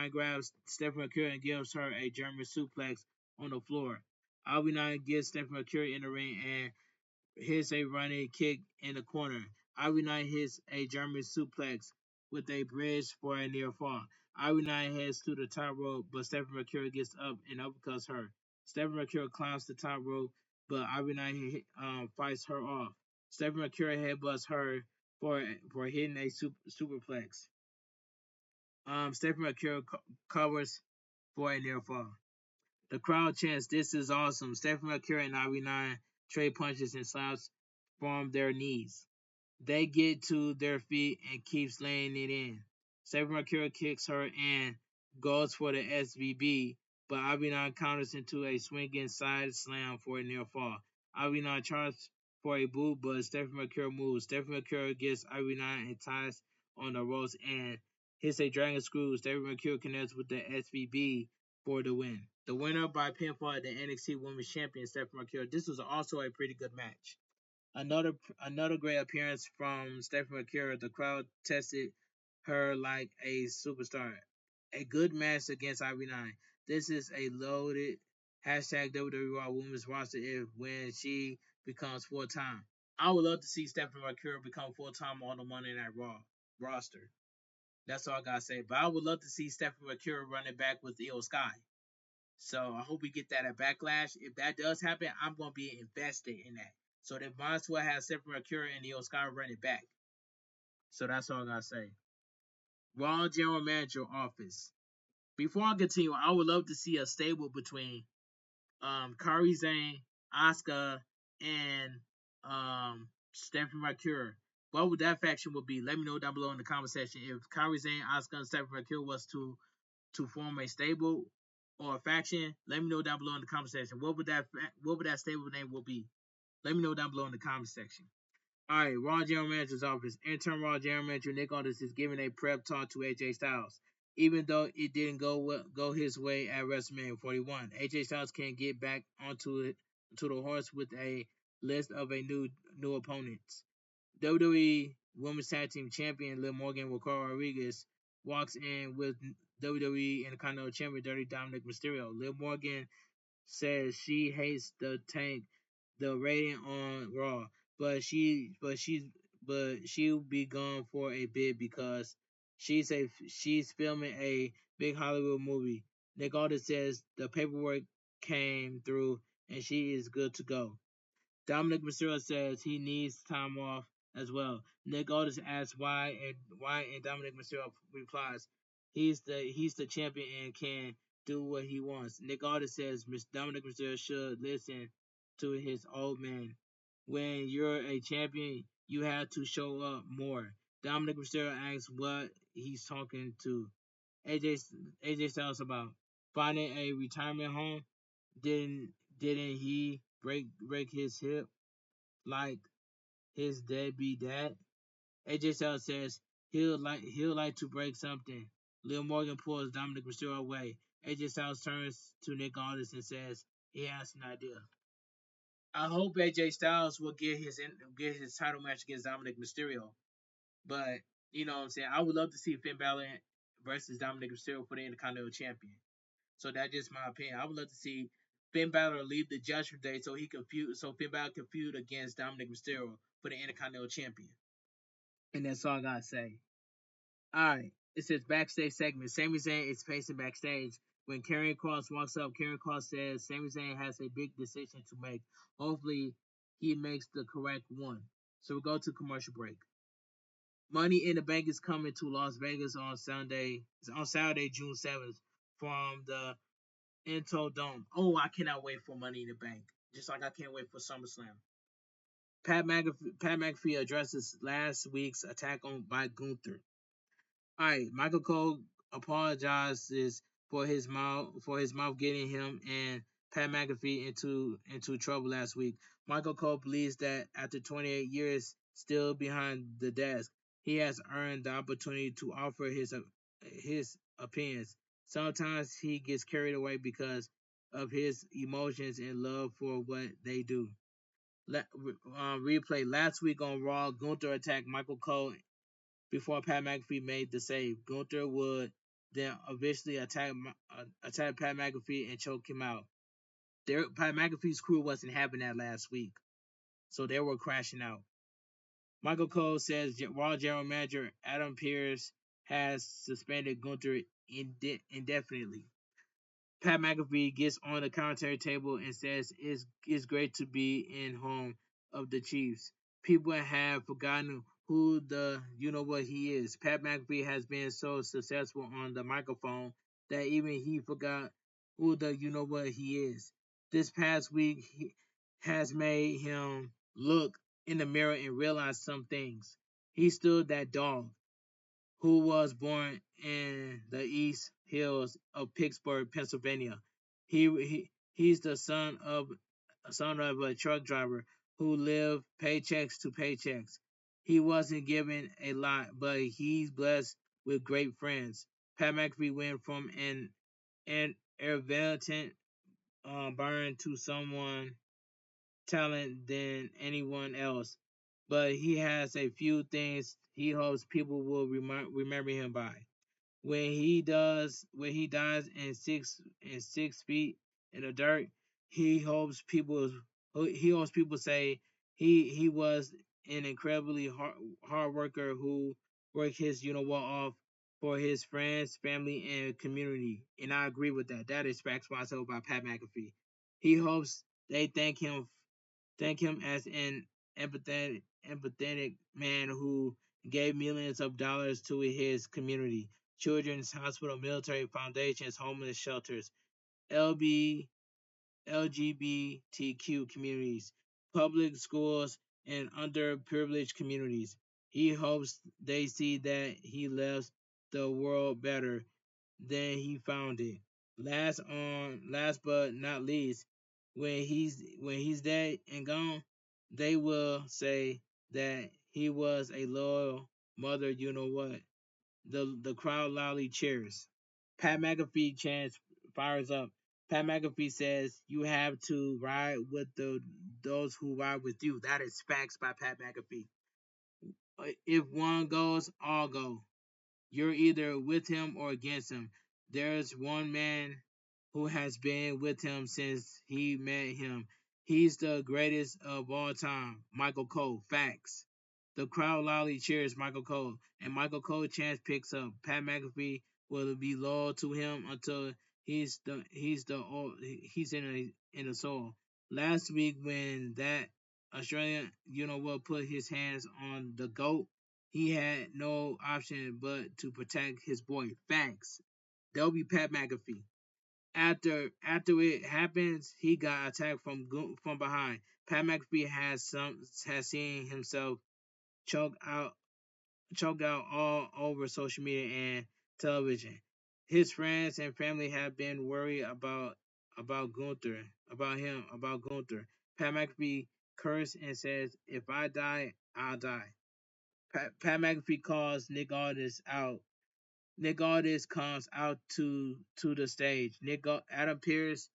grabs Stephanie Mercury and gives her a German suplex on the floor. RB9 gets Stephanie Mercury in the ring and hits a running kick in the corner. RB9 hits a German suplex with a bridge for a near fall. RB9 heads to the top rope, but Stephanie Mercury gets up and uppercuts her. Stephanie Mercury climbs the top rope, but RB9 fights her off. Stephanie Mercury headbutts her for hitting a superplex. Stephanie Mercury covers for a near fall. The crowd chants, "This is awesome." Stephanie Mercury and RB9 trade punches and slaps from their knees. They get to their feet and keeps laying it in. Stephanie Mercury kicks her and goes for the SVB, but RB9 counters into a swinging side slam for a near fall. RB9 charges for a boot, but Stephanie Mercury moves. Stephanie Mercury gets RB9 and ties on the ropes and hits a dragon screw. Stephanie Mercury connects with the SVB for the win. The winner by pinfall, the NXT Women's Champion, Stephanie Mercury. This was also a pretty good match. Another great appearance from Stephanie Mercury. The crowd tested her like a superstar. A good match against RB9. This is a loaded Hashtag WWE Raw Women's roster if when she becomes full time. I would love to see Stephanie Mercury become full time on the Monday Night Raw roster. That's all I gotta say. But I would love to see Stephanie Mercury running back with Io Sky. So I hope we get that at Backlash. If that does happen, I'm gonna be invested in that. So they might as well have Stephanie Mercury and Io Sky running back. So that's all I gotta say. Raw General Manager Office. Before I continue, I would love to see a stable between Kairi Sane, Asuka, and Stephanie Mercury. What would that faction would be? Let me know down below in the comment section. If Kairi Sane, Asuka, and Stephanie Mercury was to form a stable or a faction, let me know down below in the comment section. What would that stable name will be? Let me know down below in the comment section. Alright, Raw General Manager's office. Interim Raw General Manager Nick Aldis is giving a prep talk to AJ Styles. Even though it didn't go his way at WrestleMania 41, AJ Styles can get back onto the horse with a list of a new opponents. WWE Women's Tag Team Champion Liv Morgan Raquel Rodriguez walks in with WWE Intercontinental Champion Dirty Dominic Mysterio. Liv Morgan says she hates the tank, the rating on Raw, but she'll be gone for a bit because she's filming a big Hollywood movie. Nick Aldis says the paperwork came through and she is good to go. Dominic Mysterio says he needs time off as well. Nick Aldis asks why, and Dominic Mysterio replies, he's the champion and can do what he wants. Nick Aldis says Dominic Mysterio should listen to his old man. When you're a champion, you have to show up more. Dominic Mysterio asks what he's talking to AJ AJ Styles about. Finding a retirement home. Didn't he break his hip like his deadbeat dad? AJ Styles says he'll like to break something. Lil Morgan pulls Dominic Mysterio away. AJ Styles turns to Nick Aldis and says he has an idea. I hope AJ Styles will get his title match against Dominic Mysterio. But you know what I'm saying, I would love to see Finn Balor versus Dominic Mysterio for the Intercontinental Champion. So that's just my opinion. I would love to see Finn Balor leave the Judgment Day so Finn Balor can feud against Dominic Mysterio for the Intercontinental Champion. And that's all I gotta say. Alright. It says backstage segment. Sami Zayn is facing backstage. When Karrion Kross walks up, Karrion Kross says Sami Zayn has a big decision to make. Hopefully he makes the correct one. So we go to commercial break. Money in the Bank is coming to Las Vegas on Saturday, June 7th from the Intel Dome. Oh, I cannot wait for Money in the Bank. Just like I can't wait for SummerSlam. Pat McAfee addresses last week's attack by Gunther. Alright, Michael Cole apologizes for his mouth getting him and Pat McAfee into trouble last week. Michael Cole believes that after 28 years still behind the desk, he has earned the opportunity to offer his opinions. Sometimes he gets carried away because of his emotions and love for what they do. Replay last week on Raw, Gunther attacked Michael Cole before Pat McAfee made the save. Gunther would then eventually attack Pat McAfee and choke him out. Pat McAfee's crew wasn't having that last week, so they were crashing out. Michael Cole says Raw General Manager Adam Pearce has suspended Gunther indefinitely. Pat McAfee gets on the commentary table and says it's great to be in home of the Chiefs. People have forgotten who the you-know-what he is. Pat McAfee has been so successful on the microphone that even he forgot who the you-know-what he is. This past week has made him look in the mirror and realize some things. He's still that dog who was born in the East Hills of Pittsburgh, Pennsylvania. He's the son of a truck driver who lived paychecks to paychecks. He wasn't given a lot, but he's blessed with great friends. Pat McAfee went from an irrelevant burn to someone talent than anyone else, but he has a few things he hopes people will remember him by. When he dies in 6 feet in the dirt. He hopes people say he was an incredibly hard worker who worked his off for his friends, family, and community. And I agree with that. That is facts myself by Pat McAfee. He hopes they thank him as an empathetic man who gave millions of dollars to his community, children's hospital, military foundations, homeless shelters, LB, LGBTQ communities, public schools, and underprivileged communities. He hopes they see that he left the world better than he found it. Last but not least, when he's dead and gone, they will say that he was a loyal mother. You know what? The crowd loudly cheers. Pat McAfee chants fires up. Pat McAfee says you have to ride with those who ride with you. That is facts by Pat McAfee. If one goes, all go. You're either with him or against him. There's one man who has been with him since he met him. He's the greatest of all time. Michael Cole. Facts. The crowd loudly cheers Michael Cole, and Michael Cole chance picks up. Pat McAfee will be loyal to him until he's in the soul. Last week when that Australian, put his hands on the goat, he had no option but to protect his boy. Facts. That'll be Pat McAfee. After it happens, he got attacked from behind. Pat McAfee has seen himself choked out choked out all over social media and television. His friends and family have been worried about Gunther. Pat McAfee cursed and says, "If I die, I'll die." Pat McAfee calls Nick Aldis out. Nick Aldis comes out to the stage. Adam Pearce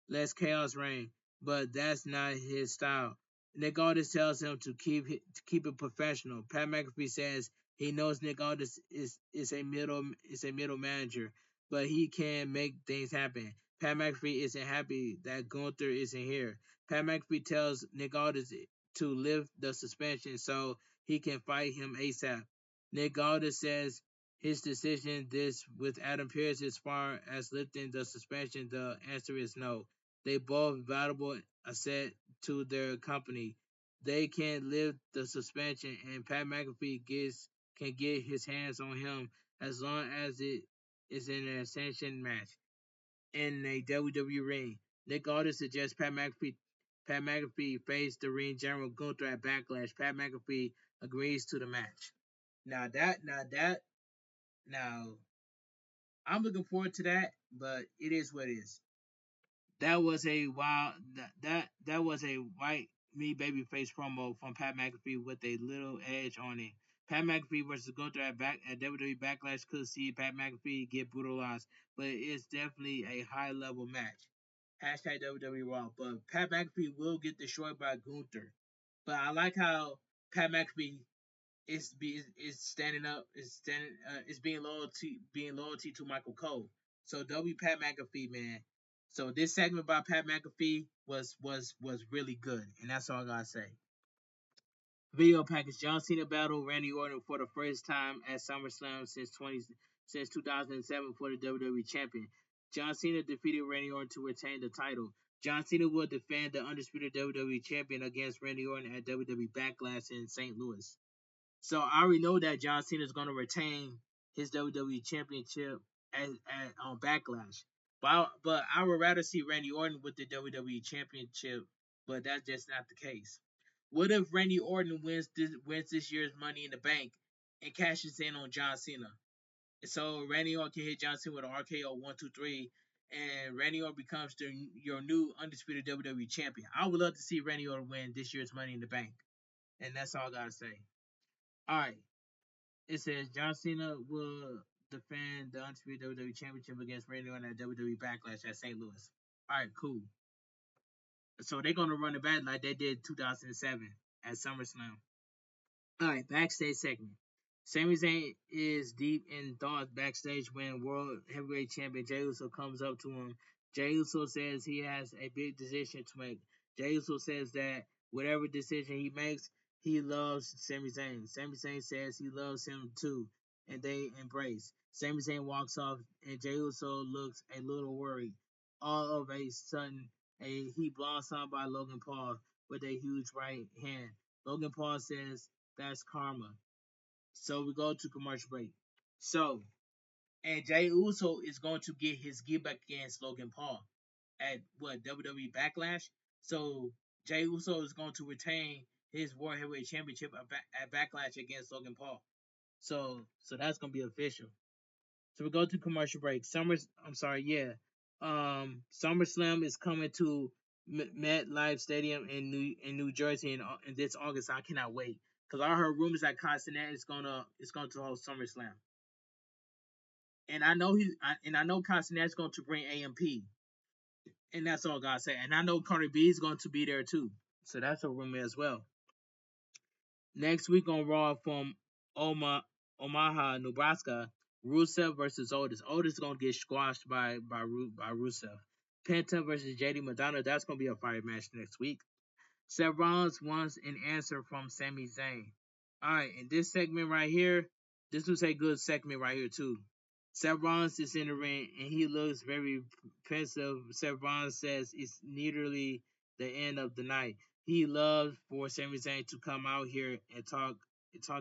lets chaos reign, but that's not his style. Nick Aldis tells him to keep it professional. Pat McAfee says he knows Nick Aldis is a middle manager, but he can make things happen. Pat McAfee isn't happy that Gunther isn't here. Pat McAfee tells Nick Aldis to lift the suspension so he can fight him ASAP. Nick Aldis says his decision this with Adam Pearce as far as lifting the suspension, the answer is no. They both valuable asset to their company. They can lift the suspension, and Pat McAfee can get his hands on him as long as it is in an ascension match in a WWE ring. Nick Aldis suggests Pat McAfee face the ring general Gunther at Backlash. Pat McAfee agrees to the match. Now I'm looking forward to that, but it is what it is. That was a wild that was a white me babyface promo from Pat McAfee with a little edge on it. Pat McAfee versus Gunther at WWE Backlash could see Pat McAfee get brutalized, but it's definitely a high level match. Hashtag WWE Raw. But Pat McAfee will get destroyed by Gunther. But I like how Pat McAfee is standing up, is being loyalty to Michael Cole. So W Pat McAfee, man. So this segment by Pat McAfee was really good, and that's all I gotta say. Video package: John Cena battled Randy Orton for the first time at SummerSlam since 2007 for the WWE Champion. John Cena defeated Randy Orton to retain the title. John Cena will defend the undisputed WWE Champion against Randy Orton at WWE Backlash in St. Louis. So I already know that John Cena is going to retain his WWE Championship on Backlash. But I would rather see Randy Orton with the WWE Championship, but that's just not the case. What if Randy Orton wins this year's Money in the Bank and cashes in on John Cena? So Randy Orton can hit John Cena with an RKO 1, 2, 3, and Randy Orton becomes your new undisputed WWE Champion. I would love to see Randy Orton win this year's Money in the Bank, and that's all I gotta say. All right. It says John Cena will defend the undisputed WWE Championship against Randy Orton at WWE Backlash at St. Louis. All right, cool. So they're gonna run it back like they did 2007 at SummerSlam. All right, backstage segment. Sami Zayn is deep in thought backstage when World Heavyweight Champion Jey Uso comes up to him. Jey Uso says he has a big decision to make. Jey Uso says that whatever decision he makes, he loves Sami Zayn. Sami Zayn says he loves him too, and they embrace. Sami Zayn walks off, and Jey Uso looks a little worried. All of a sudden, he blows out by Logan Paul with a huge right hand. Logan Paul says that's karma. So we go to commercial break. So, and Jey Uso is going to get his get back against Logan Paul at what WWE Backlash. So Jey Uso is going to retain his World Heavyweight Championship at Backlash against Logan Paul. So that's gonna be official. So we go to commercial break. SummerSlam is coming to MetLife Stadium in New Jersey in this August. I cannot wait because I heard rumors that Cincinnati is going to host SummerSlam, and I know Cincinnati is going to bring AMP, and that's all God said. And I know Cardi B is going to be there too, so that's a rumor as well. Next week on Raw from Omaha, Nebraska, Rusev versus Otis. Otis is gonna get squashed by Rusev. Penta versus JD Madonna. That's gonna be a fire match next week. Seth Rollins wants an answer from Sami Zayn. All right, in this segment right here, this was a good segment right here too. Seth Rollins is in the ring and he looks very pensive. Seth Rollins says it's nearly the end of the night. He loves for Sami Zayn to come out here and talk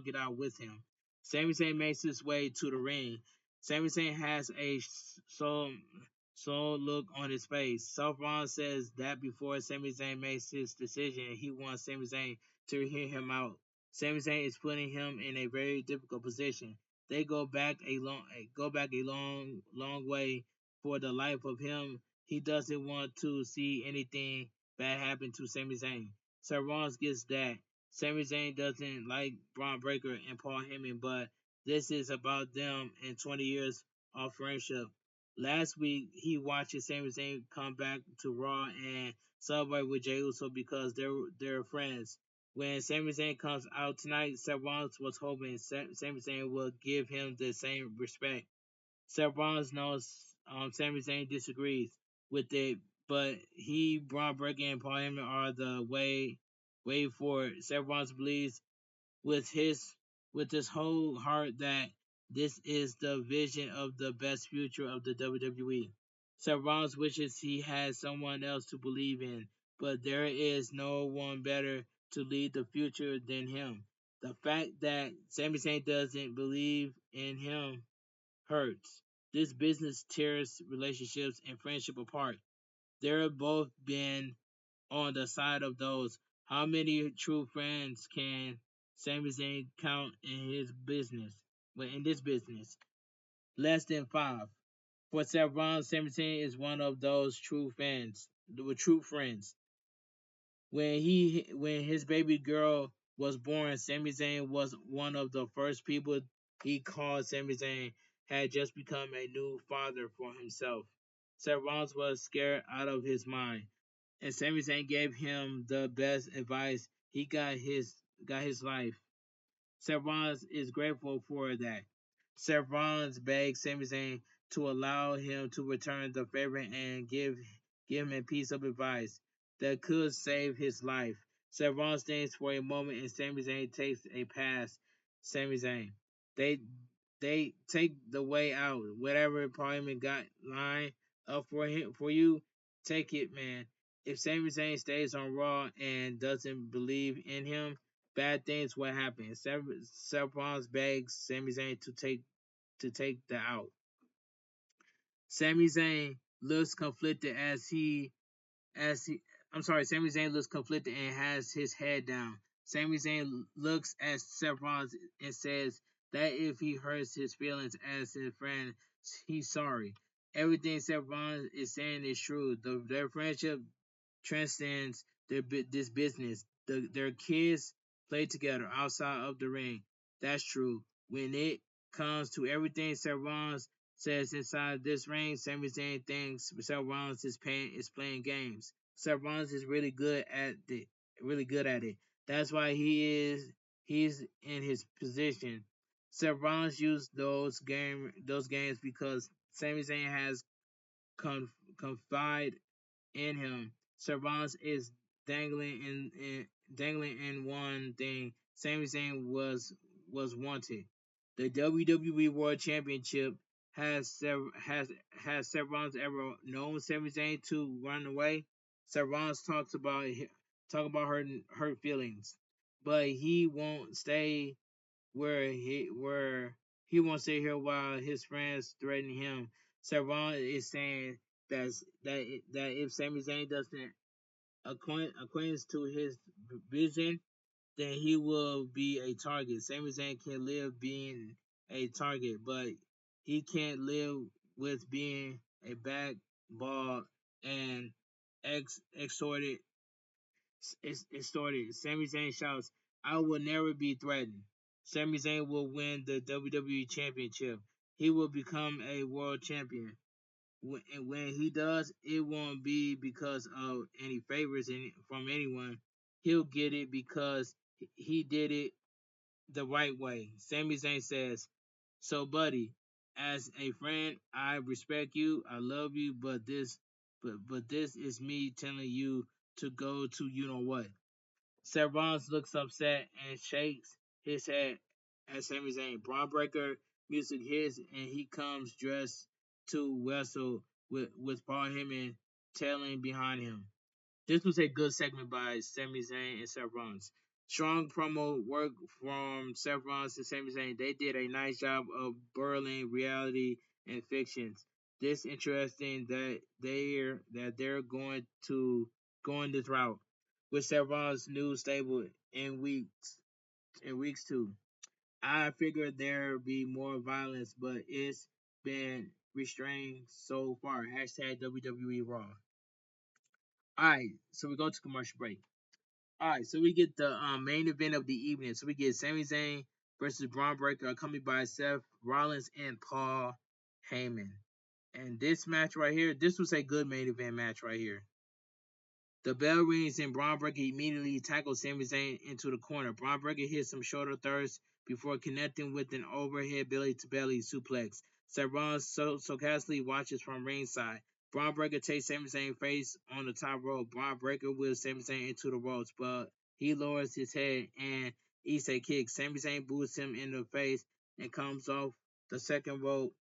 it out with him. Sami Zayn makes his way to the ring. Sami Zayn has a soul look on his face. Seth Rollins says that before Sami Zayn makes his decision, he wants Sami Zayn to hear him out. Sami Zayn is putting him in a very difficult position. They go back a long way. For the life of him, he doesn't want to see anything bad happen to Sami Zayn. Seth Rollins gets that. Sami Zayn doesn't like Braun Breaker and Paul Heyman, but this is about them and 20 years of friendship. Last week, he watched Sami Zayn come back to Raw and celebrate with Jey Uso because they're friends. When Sami Zayn comes out tonight, Seth Rollins was hoping Sami Zayn will give him the same respect. Seth Rollins knows Sami Zayn disagrees with it, but Braun Breaker, and Paul Heyman are the way forward. Seth Rollins believes with his whole heart that this is the vision of the best future of the WWE. Seth Rollins wishes he had someone else to believe in, but there is no one better to lead the future than him. The fact that Sami Zayn doesn't believe in him hurts. This business tears relationships and friendship apart. They're both been on the side of those. How many true friends can Sami Zayn count in his business? Well, in this business, less than 5. For Seth Rollins, Sami Zayn is one of those true fans, with true friends. When his baby girl was born, Sami Zayn was one of the first people he called. Sami Zayn had just become a new father for himself. Seth Rollins was scared out of his mind, and Sami Zayn gave him the best advice. He got his life. Seth Rollins is grateful for that. Seth Rollins begged Sami Zayn to allow him to return the favor and give him a piece of advice that could save his life. Seth Rollins thinks for a moment and Sami Zayn takes a pass. Sami Zayn. They they take the way out. Whatever Parliament got lined up for you, take it, man. If Sami Zayn stays on Raw and doesn't believe in him, bad things will happen. Seth Rollins begs Sami Zayn to take the out. Sami Zayn looks conflicted as he I'm sorry, Sami Zayn looks conflicted and has his head down. Sami Zayn looks at Seth Rollins and says that if he hurts his feelings as his friend, he's sorry. Everything Seth Rollins is saying is true. Their friendship transcends this business. Their kids play together outside of the ring. That's true. When it comes to everything Seth Rollins says inside this ring, Sami Zayn thinks Seth Rollins is playing games. Seth Rollins is really good at it. That's why he's in his position. Seth Rollins used those games because Sami Zayn has confide in him. Servants is dangling in one thing. Sami Zayn was wanted. The WWE World Championship has Servants ever known Sami Zayn to run away? Servants talk about hurt feelings, but he won't stay where he won't stay here while his friends threaten him. Servant is saying that if Sami Zayn doesn't acquaintance to his vision, then he will be a target. Sami Zayn can live being a target, but he can't live with being a backball and extorted. Extorted. Sami Zayn shouts, "I will never be threatened." Sami Zayn will win the WWE Championship. He will become a world champion. And when he does, it won't be because of any favors from anyone. He'll get it because he did it the right way. Sami Zayn says, "So, buddy, as a friend, I respect you, I love you, but this is me telling you to go to you know what." Servance looks upset and shakes his head at Sami Zayn. Braun Breaker music hits and he comes dressed to wrestle with Paul Heyman tailing behind him. This was a good segment by Sami Zayn and Seth Rollins. Strong promo work from Seth Rollins and Sami Zayn. They did a nice job of burling reality and fictions. This interesting that they're going this route with Seth Rollins' new stable in weeks 2. I figured there'd be more violence, but it's been restrained so far. Hashtag WWE Raw. Alright, so we go to commercial break. Alright, so we get the main event of the evening. So we get Sami Zayn versus Braun Breaker, accompanied by Seth Rollins and Paul Heyman. And this match right here, this was a good main event match right here. The bell rings and Braun Breaker immediately tackles Sami Zayn into the corner. Braun Breaker hits some shoulder thrusts before connecting with an overhead belly-to-belly suplex. Seth Rollins sarcastically watches from ringside. Braun Breaker takes Sami Zayn face on the top rope. Braun Breaker wheels Sami Zayn into the ropes, but he lowers his head and eats a kick. Sami Zayn boots him in the face and comes off the second rope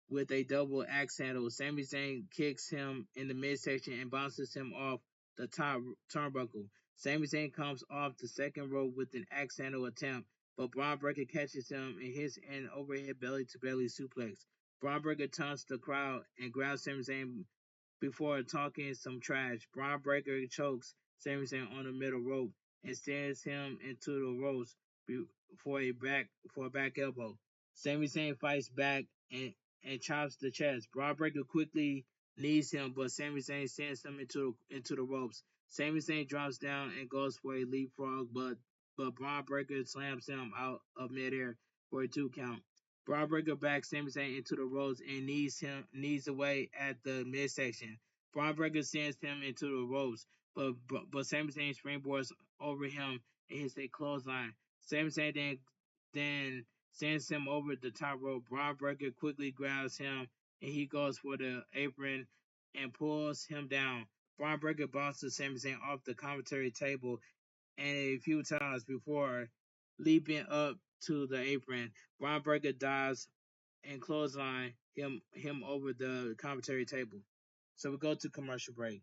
with a double axe handle. Sami Zayn kicks him in the midsection and bounces him off the top turnbuckle. Sami Zayn comes off the second rope with an axe handle attempt, but Braun Breaker catches him and hits an overhead belly-to-belly suplex. Braun Breaker taunts the crowd and grabs Sami Zayn before talking some trash. Braun Breaker chokes Sami Zayn on the middle rope and sends him into the ropes for a back elbow. Sami Zayn fights back and chops the chest. Braun Breaker quickly knees him, but Sami Zayn sends him into the ropes. Sami Zayn drops down and goes for a leapfrog, but Braun Breaker slams him out of midair for a 2 count. Braun Breaker backs Sami Zayn into the ropes and knees away at the midsection. Braun Breaker sends him into the ropes, but Sami Zayn springboards over him and hits a clothesline. Sami Zayn then sends him over the top rope. Braun Breaker quickly grabs him and he goes for the apron and pulls him down. Braun Breaker bounces Sami Zayn off the commentary table and a few times before leaping up to the apron. Braun Breaker dives and clothesline him over the commentary table. So we go to commercial break.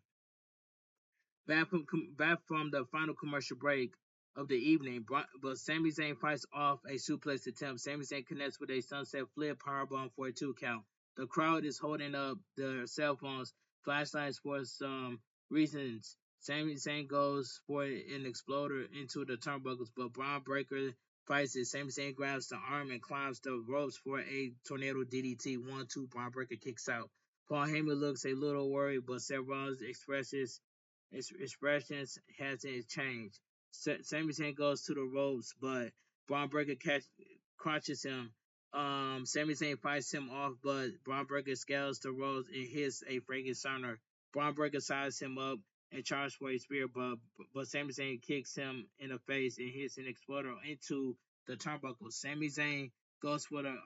Back from the final commercial break of the evening, but Sami Zayn fights off a suplex attempt. Sami Zayn connects with a sunset flip powerbomb for a 2 count. The crowd is holding up their cell phones, flashlights for some reasons. Sami Zayn goes for an exploder into the turnbuckles, but Braun Breaker fights it. Sami Zayn grabs the arm and climbs the ropes for a tornado DDT. 1-2, Braun Breaker kicks out. Paul Heyman looks a little worried, but Seth Rollins expressions hasn't changed. Sami Zayn goes to the ropes, but Braun Breaker crunches him. Sami Zayn fights him off, but Braun Breaker scales the ropes and hits a Frankensteiner. Braun Breaker sizes him up and charges for a spear, but Sami Zayn kicks him in the face and hits an exploder into the turnbuckle. Sami Zayn goes for the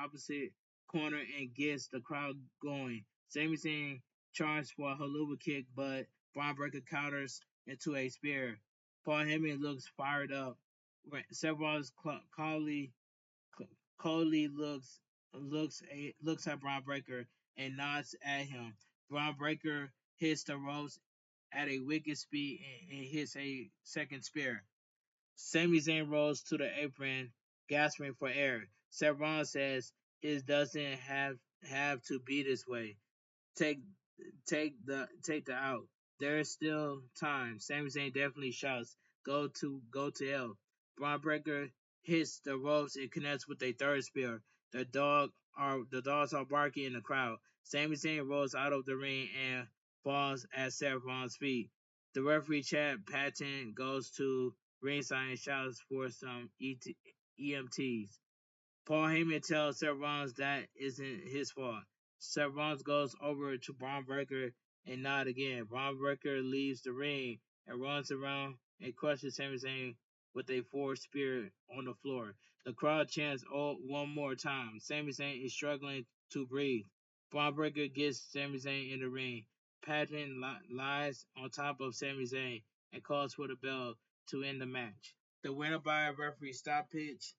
opposite corner and gets the crowd going. Sami Zayn charged for a haluva kick, but Braun Breaker counters into a spear. Paul Heyman looks fired up. Seth Rollins coldly looks at Braun Breaker and nods at him. Braun Breaker hits the ropes at a wicked speed and hits a second spear. Sami Zayn rolls to the apron, gasping for air. Seth Rollins says, "It doesn't have to be this way. Take take the out. There's still time." Sami Zayn definitely shouts, "Go to hell." Braun Breaker hits the ropes and connects with a third spear. The dogs are barking in the crowd. Sami Zayn rolls out of the ring and falls at Seth Rollins' feet. The referee Chad Patton goes to ringside and shouts for some EMTs. Paul Heyman tells Seth Rollins that isn't his fault. Seth Rollins goes over to Braun Breaker and nod again. Braun Breaker leaves the ring and runs around and crushes Sami Zayn with a forward spear on the floor. The crowd chants "Oh, one more time." Sami Zayn is struggling to breathe. Braun Breaker gets Sami Zayn in the ring. Patton lies on top of Sami Zayn and calls for the bell to end the match. The winner by a referee stoppage,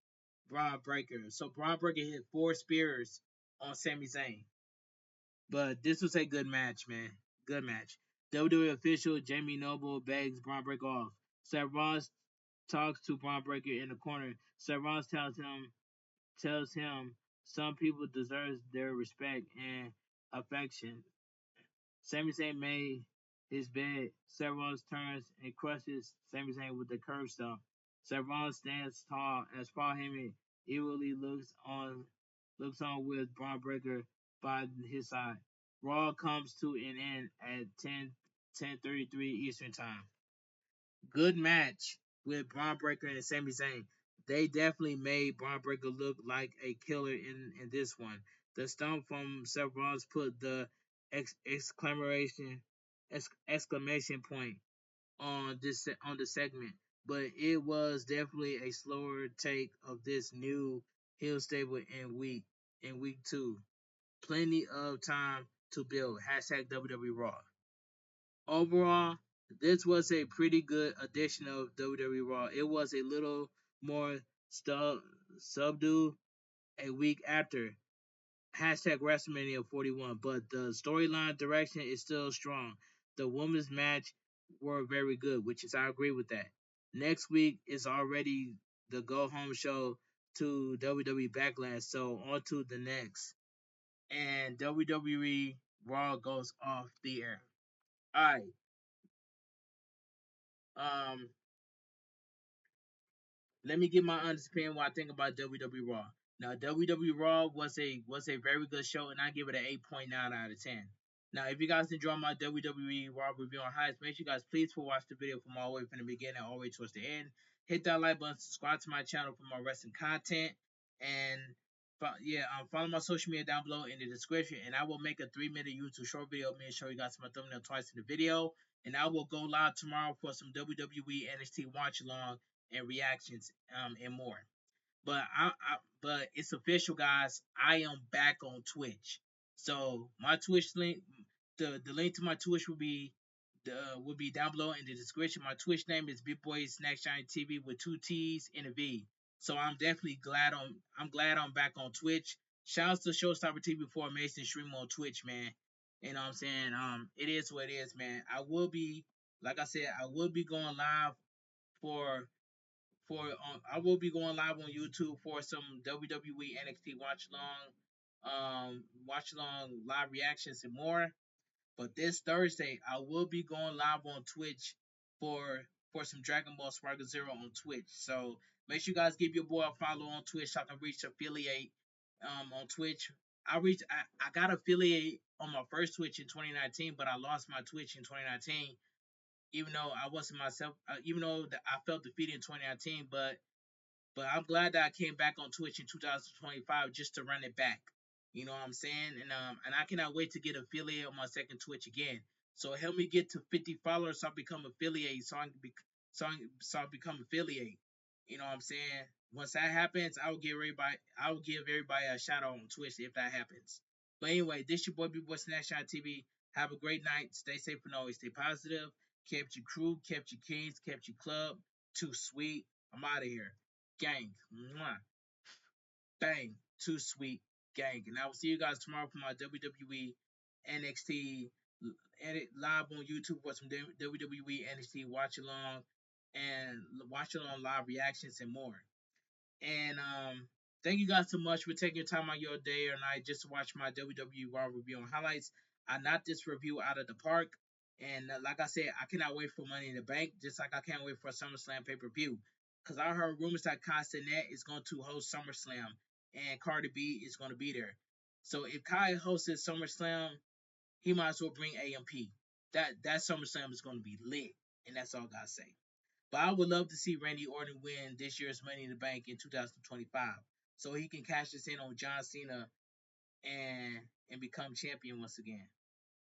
Braun Breaker. So Braun Breaker hit 4 spears on Sami Zayn. But this was a good match, man. Good match. WWE official Jamie Noble begs Braun Breaker off. Seth Rollins talks to Braun Breaker in the corner. Seth Rollins tells him some people deserve their respect and affection. Sami Zayn made his bed. Seth Rollins turns and crushes Sami Zayn with the curb stomp. Seth Rollins stands tall as Paul Heyman evilly looks on with Braun Breaker by his side. Raw comes to an end at 10:33 Eastern Time. Good match with Braun Breaker and Sami Zayn. They definitely made Braun Breaker look like a killer in this one. The stomp from Seth Rollins put the exclamation exclamation point on the segment, but it was definitely a slower take of this new heel stable in week 2. Plenty of time to build. Hashtag WWE Raw. Overall, this was a pretty good edition of WWE Raw. It was a little more subdued a week after. Hashtag WrestleMania 41, but the storyline direction is still strong. The women's match were very good, which is I agree with that. Next week is already the go home show to WWE Backlash, so on to the next. And WWE Raw goes off the air. Alright. Um Let me give my honest opinion what I think about WWE Raw. Now, WWE Raw was a very good show, and I give it an 8.9 out of 10. Now, if you guys enjoy my WWE Raw review on highs, make sure you guys please watch the video from all the way from the beginning all the way towards the end. Hit that like button, subscribe to my channel for more wrestling content, and follow my social media down below in the description. And I will make a 3-minute YouTube short video of me and show you guys my thumbnail twice in the video. And I will go live tomorrow for some WWE NXT watch along and reactions and more. But it's official, guys. I am back on Twitch. So my Twitch link, the link to my Twitch will be down below in the description. My Twitch name is Bigboysnacksjonnytv with 2 T's and a V. So I'm glad I'm back on Twitch. Shouts to Showstopper TV for amazing stream on Twitch, man. You know what I'm saying? It is what it is, man. Like I said, I will be going live for I will be going live on YouTube for some WWE NXT watch along live reactions and more. But this Thursday, I will be going live on Twitch for some Dragon Ball Sparkle Zero on Twitch. So make sure you guys give your boy a follow on Twitch so I can reach affiliate on Twitch. I got affiliate on my first Twitch in 2019, but I lost my Twitch in 2019 even though I wasn't myself, even though I felt defeated in 2019, but I'm glad that I came back on Twitch in 2025 just to run it back. You know what I'm saying? And I cannot wait to get affiliate on my second Twitch again. So help me get to 50 followers so I become affiliate. So I become affiliate. You know what I'm saying? Once that happens, I will give everybody a shout out on Twitch if that happens. But anyway, this your boy Bigboysnacksjonnytv. Have a great night. Stay safe and always stay positive. Kept your crew, kept your kings, kept your club. Too sweet. I'm out of here. Gang. Mwah. Bang. Too sweet. Gang. And I will see you guys tomorrow for my WWE NXT edit live on YouTube for some WWE NXT watch along and watch along live reactions and more. And thank you guys so much for taking your time out your day or night just to watch my WWE Raw review and highlights. I knocked this review out of the park. And like I said, I cannot wait for Money in the Bank, just like I can't wait for a SummerSlam pay-per-view. Because I heard rumors that Dosen't is going to host SummerSlam and Cardi B is going to be there. So if Kai hosts SummerSlam, he might as well bring AMP. That SummerSlam is going to be lit. And that's all I got to say. But I would love to see Randy Orton win this year's Money in the Bank in 2025, so he can cash this in on John Cena and become champion once again.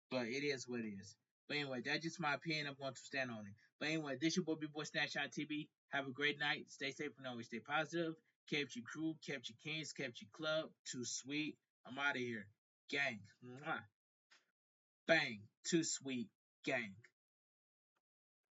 But it is what it is. But anyway, that's just my opinion. I'm going to stand on it. But anyway, this your boy Bigboysnacksjonnytv. Have a great night. Stay safe and always stay positive. Kept your crew, kept your kings, kept your club. Too sweet. I'm out of here. Gang. Mwah. Bang. Too sweet. Gang.